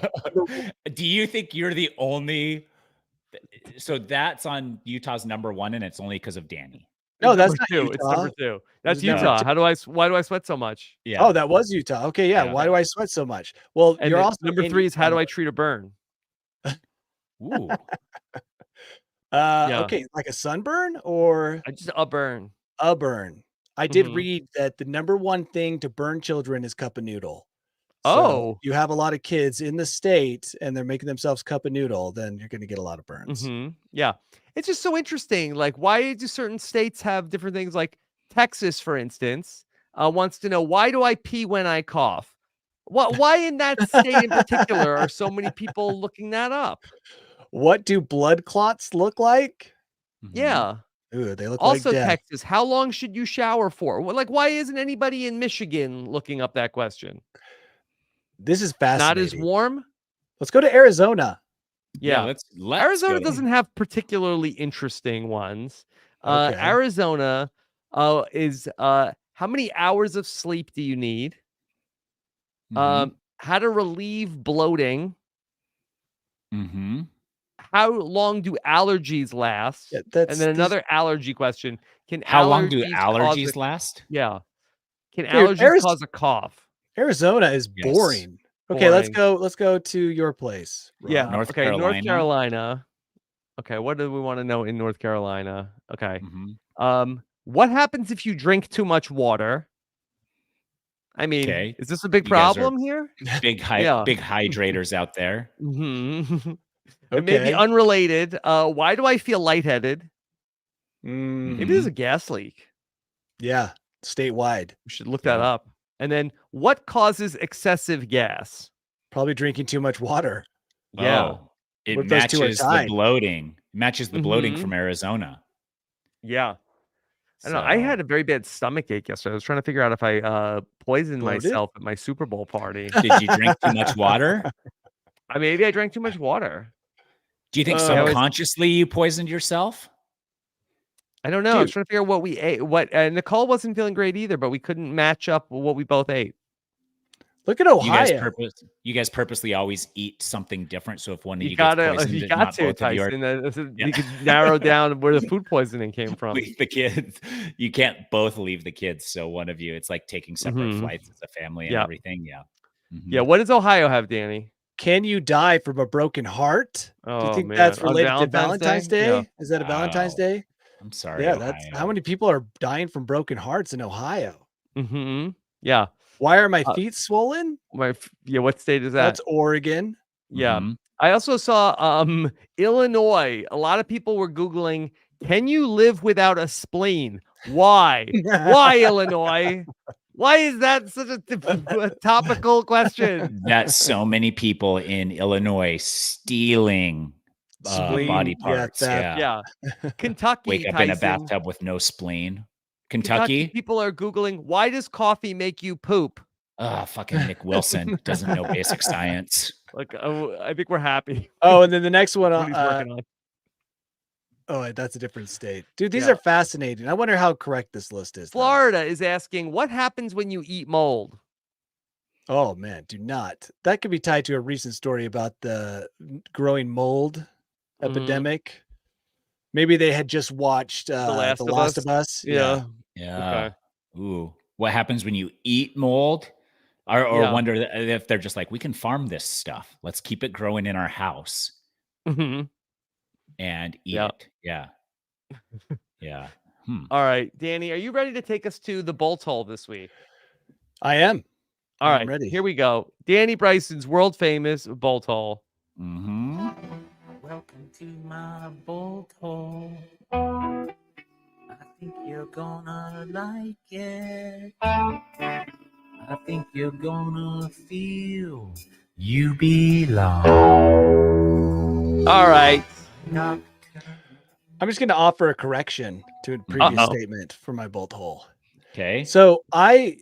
Do you think you're the only? So that's on Utah's number 1, and it's only because of Danny. No, that's Number not 2. It's number Utah. 2. That's It's number Utah. 2. Why do I sweat so much? Yeah. Oh, that was Utah. Okay, yeah. Yeah. Why do I sweat so much? Well, And you're then also number in 3 is how Utah. do I treat a burn? Ooh. Yeah. Okay, like a sunburn or Just a burn. a burn. I did Mhm. read that the number 1 thing to burn children is cup of noodle. Oh. you have a lot of kids in the state and they're making themselves cup of noodle, then you're going to get a lot of burns. Yeah. It's just so interesting. Like, why do certain states have different things? Like Texas, for instance, wants to know, why do I pee when I cough? Why in that state in particular are so many people looking that up? What do blood clots look like? Yeah. Ooh, they look Also, like death. Texas, how long should you shower for? Like, why isn't anybody in Michigan looking up that question? This is Not as fascinating. warm? Let's go to Arizona. Yeah. let's Arizona go. doesn't have particularly interesting ones. Okay. Arizona is how many hours of sleep do you need? How to relieve bloating? How long do allergies last? Yeah, And then another allergy question. How long do allergies cause allergies last? Yeah. Can Dude, allergies cause a cough? Arizona is Yes. boring. Okay, let's Boring. go to your place. Yeah. Ron. North Okay. North Carolina. Carolina. Okay. What do we want to know in North Carolina? Okay. Mhm. What happens if you drink too much water? I mean, Okay. is this a big You guys are problem here? Big Yeah. big hydrators out there. It may be Okay. unrelated. Why do I feel lightheaded? Mm, Maybe there's a gas leak. yeah, statewide. We should look that up. And then, what causes excessive gas? Probably drinking too much water. Yeah. Oh, it What if those two are matches the tied? bloating. Matches the bloating Mhm. from Arizona. Yeah. I don't know. I had a very bad stomach ache yesterday. I was trying to figure out if I poisoned Bloated? myself at my Super Bowl party. Did you drink too much water? Maybe I drank too much water. Do you think Yeah, subconsciously you poisoned yourself? I don't know. I was Dude. trying to figure out what we ate. Nicole wasn't feeling great either, but we couldn't match up what we both ate. Look at You Ohio. guys purposely always eat something different. So if one of you, You gets gotta, poisoned, you it's got not to, both of you are- Tyson. Yeah. You could narrow down where the food poisoning came from. Leave the kids. You can't both leave the kids. So one of you, it's like taking separate flights as a family and Yeah. everything. Yeah. Yeah. What does Ohio have, Danny? Can you die from a broken heart? Do you Oh, think man. that's On related to Valentine's Day? Yeah. Is that a Valentine's Wow. Day? I'm sorry. Yeah, Ohio. that's how many people are dying from broken hearts in Ohio. Yeah. Why are my feet swollen? What state is that? That's Oregon. Yeah. Mhm. I also saw Illinois. A lot of people were Googling, can you live without a spleen? Why? Why, Illinois? Why is that such a topical question? That so many people in Illinois stealing Spleen, body yeah, parts. theft. Yeah. Kentucky, Wake up Tyson. in a bathtub with no spleen. Kentucky Kentucky? people are Googling, why does coffee make you poop? Fucking Nick Wilson doesn't know basic science. Like, I think we're happy. Oh, and then the next one. What he's working on. Oh, that's a different state. Dude, these Yeah. are fascinating. I wonder how correct this list is. though. Florida is asking, what happens when you eat mold? Oh, man, do not. That could be tied to a recent story about the growing mold epidemic. Maybe they had just watched The Last of Us. Yeah. Yeah. Ooh. What happens when you eat mold? Or wonder if they're just like, we can farm this stuff. Let's keep it growing in our house and eat it. Yeah. Yeah. All right, Danny, are you ready to take us to the bolt hole this week? I am. All I'm right, ready. here we go. Danny Bryson's world famous bolt hole. Welcome to my bolt hole. I think you're gonna like it. I think you're gonna feel you belong. All right. I'm just going to offer a correction to a previous statement for my bolt hole. Okay. So I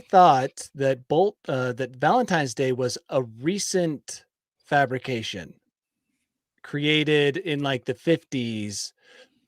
thought that that Valentine's Day was a recent fabrication created in like the 50s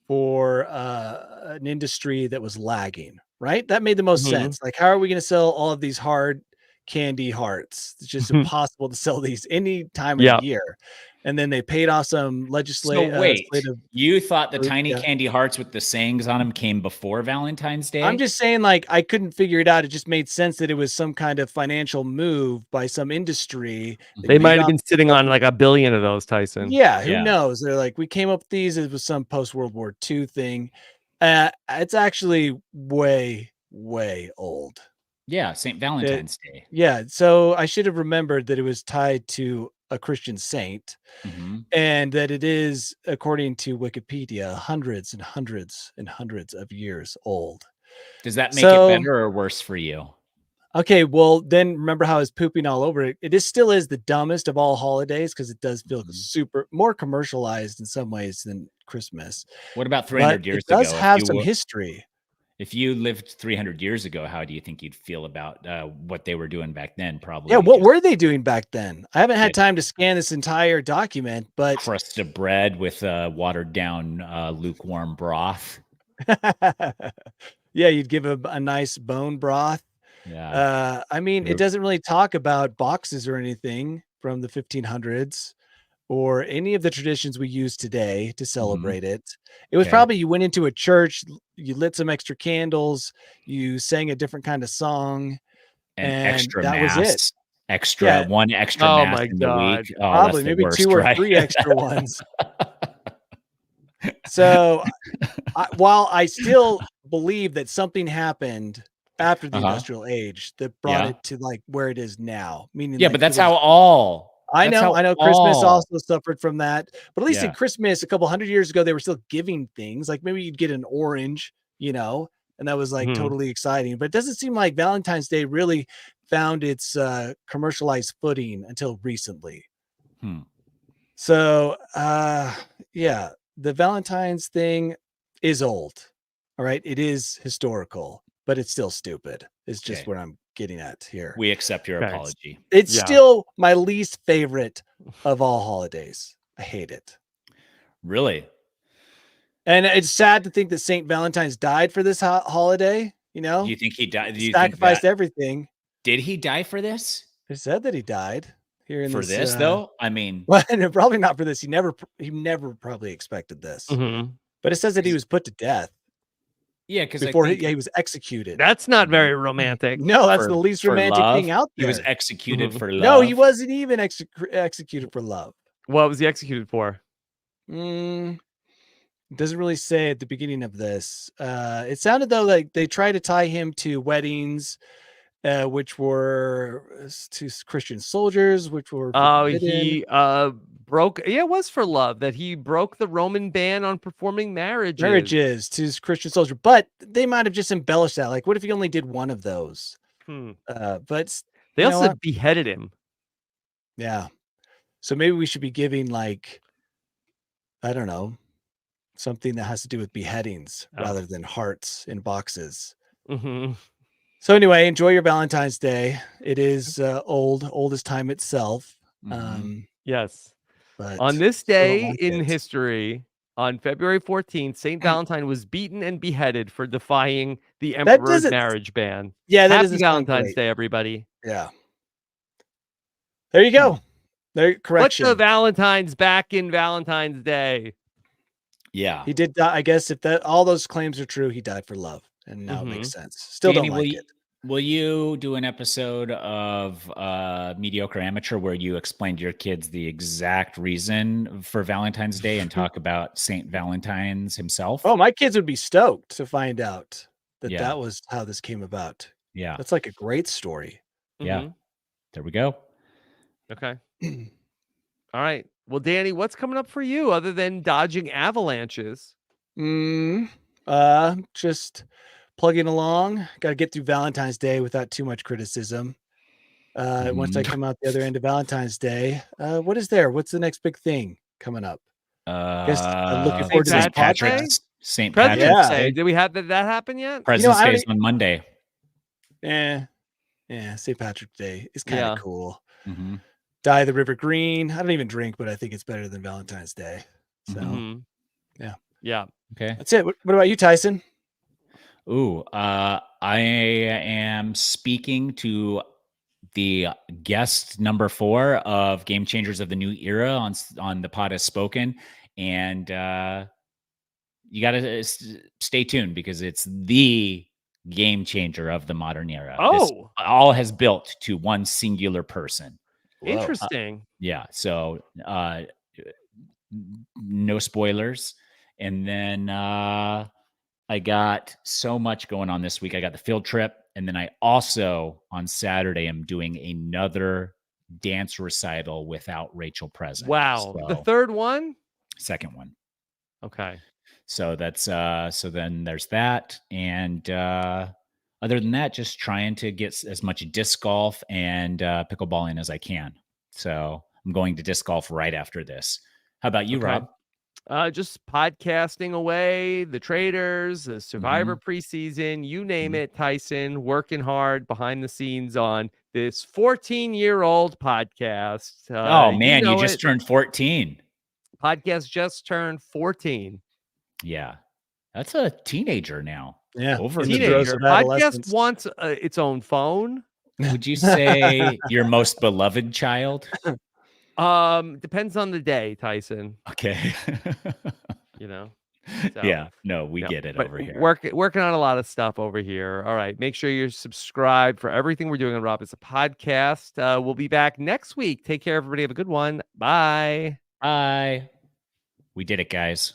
for an industry that was lagging, right? That made the most sense. Like, how are we going to sell all of these hard candy hearts? It's just impossible to sell these any time of the year. And then they paid off some legislative. So wait, you thought the tiny candy hearts with the sayings on them came before Valentine's Day? I'm just saying, like, I couldn't figure it out. It just made sense that it was some kind of financial move by some industry. They might have been sitting on like 1 billion of those, Tyson. Yeah, who knows? They're like, we came up with these. It was some post-World War II thing. It's actually way, way old. Yeah, St. Valentine's Day. Yeah, so I should have remembered that it was tied to a Christian saint, Mhm. and that it is, according to Wikipedia, hundreds and hundreds and hundreds of years old. Does that make it So, better or worse for you? okay, well, then remember how I was pooping all over it. It still is the dumbest of all holidays because it does feel Mhm. super more commercialized in some ways than Christmas, What about but 300 it years does ago? have some history. If you lived 300 years ago, how do you think you'd feel about what they were doing back then? Yeah, Probably what just were they doing back then? I haven't had yeah, time to scan this entire document, but crust of bread with watered down lukewarm broth. yeah, you'd give a nice bone broth. Yeah. I mean, it True. doesn't really talk about boxes or anything from the 1500s or any of the traditions we use today to Mhm. celebrate it. It was Okay. probably you went into a church, you lit some extra candles, you sang a different kind of song, An and extra that was it. mass, Yeah, one extra Oh mass my in the week. God. Oh, that's probably the maybe 2 worst, or right? 3 extra ones. So, while I still believe that something happened after the Uh-huh. industrial age that brought Yeah. it to, like, where it is now, meaning, Yeah, but like, it that's was how all that's I how know Christmas all also suffered from that, but at least in yeah. Christmas a couple 100 years ago, they were still giving things, like, maybe you'd get an orange, and that was, like, Mhm. totally exciting, but it doesn't seem like Valentine's Day really found its, commercialized footing until recently. Hmm. So, yeah, the Valentine's thing is old. All right. It is historical, but it's still stupid. It's just Okay. what I'm getting at here. We accept your Okay. apology. It's Yeah. still my least favorite of all holidays. I hate it. Really? And it's sad to think that St. Valentine's died for this holiday. Do you think he died? Do He you think that sacrificed everything. did he die for this? They said that he died here in For this. this though? I mean, Well, no, probably not for this. He never probably expected this. Mhm. But it says that he 'cause- was put to death. yeah, because I Before think he was executed. That's not Mhm. very romantic. No, that's for the least for romantic love, thing out he was there. executed Mhm. for No, he love. wasn't even executed for love. What was he executed for? Mm, doesn't really say at the beginning of this. It sounded though like they tried to tie him to weddings, which were to Christian soldiers, which were Oh, forbidden. he broke. Yeah, it was for love that he broke the Roman ban on performing marriages. Marriages to Christian soldier, but they might have just embellished that. Like, what if he only did one of those? Hmm. But They you know also what? beheaded him. Yeah. So maybe we should be giving like, I don't know, something that has to do with beheadings Oh. rather than hearts in boxes. Mhm. So anyway, enjoy your Valentine's Day. It is old as time itself. Mhm. Yes. But On this still don't day like in it. history, on February 14th, St. Valentine was beaten and beheaded for defying the That emperor's doesn't. marriage ban. Yeah, that Happy doesn't sound Valentine's great. Day, everybody. Yeah. There you go. There, Put the correction. Valentines back in Valentine's Day. Yeah. He did die. I guess if that all those claims are true, he died for love, and now it makes sense. Still Danny, don't like it. will you do an episode of Mediocre Amateur where you explain to your kids the exact reason for Valentine's Day and talk about Saint Valentine's himself? Oh, my kids would be stoked to find out that Yeah. that was how this came about. Yeah. That's like a great story. Yeah. Mhm. There we go. Okay. All right. Well, Danny, what's coming up for you other than dodging avalanches? Just plugging along. Got to get through Valentine's Day without too much criticism. Once I Mhm. come out the other end of Valentine's Day, what is there? What's the next big thing coming up? Guess I'm looking forward to this St. Patrick's Day? podcast. St. President's Patrick's Day. Day. Did we have that happen yet? President's I Day don't is on Monday. Yeah, St. Patrick's Day is kind Yeah. of cool. Mhm. Dye the river green. I don't even drink, but I think it's better than Valentine's Day. So Mhm. yeah. Yeah. Okay. That's it. What about you, Tyson? Ooh, I am speaking to the guest number 4 of Game Changers of the New Era on the Pod Has Spoken, and you got to stay tuned because it's the game changer of the modern era. This Oh, all has built to one singular person. Whoa. interesting. Yeah, so no spoilers, and then I got so much going on this week. I got the field trip, and then I also on Saturday am doing another dance recital without Rachel present. Wow. The So, third one? second one. Okay. So that's so then there's that. And other than that, just trying to get as much disc golf and pickleball in as I can. So I'm going to disc golf right after this. How about you, Okay. Rob? Just podcasting away, the traders, the Survivor preseason, you name it, Tyson, working hard behind the scenes on this 14-year-old podcast. Oh man, you know just it. turned 14. Podcast just turned 14. Yeah. That's a teenager now. Yeah. Over in the throes Teenager. of Podcast adolescence. wants its own phone. Would you say your most beloved child? Depends on the day, Tyson. Okay. You know. So, yeah. No, we yeah, get it but over here. Working on a lot of stuff over here. All right. Make sure you're subscribed for everything we're doing on Rob. It's a podcast. We'll be back next week. Take care, everybody. Have a good one. Bye. Bye. We did it, guys.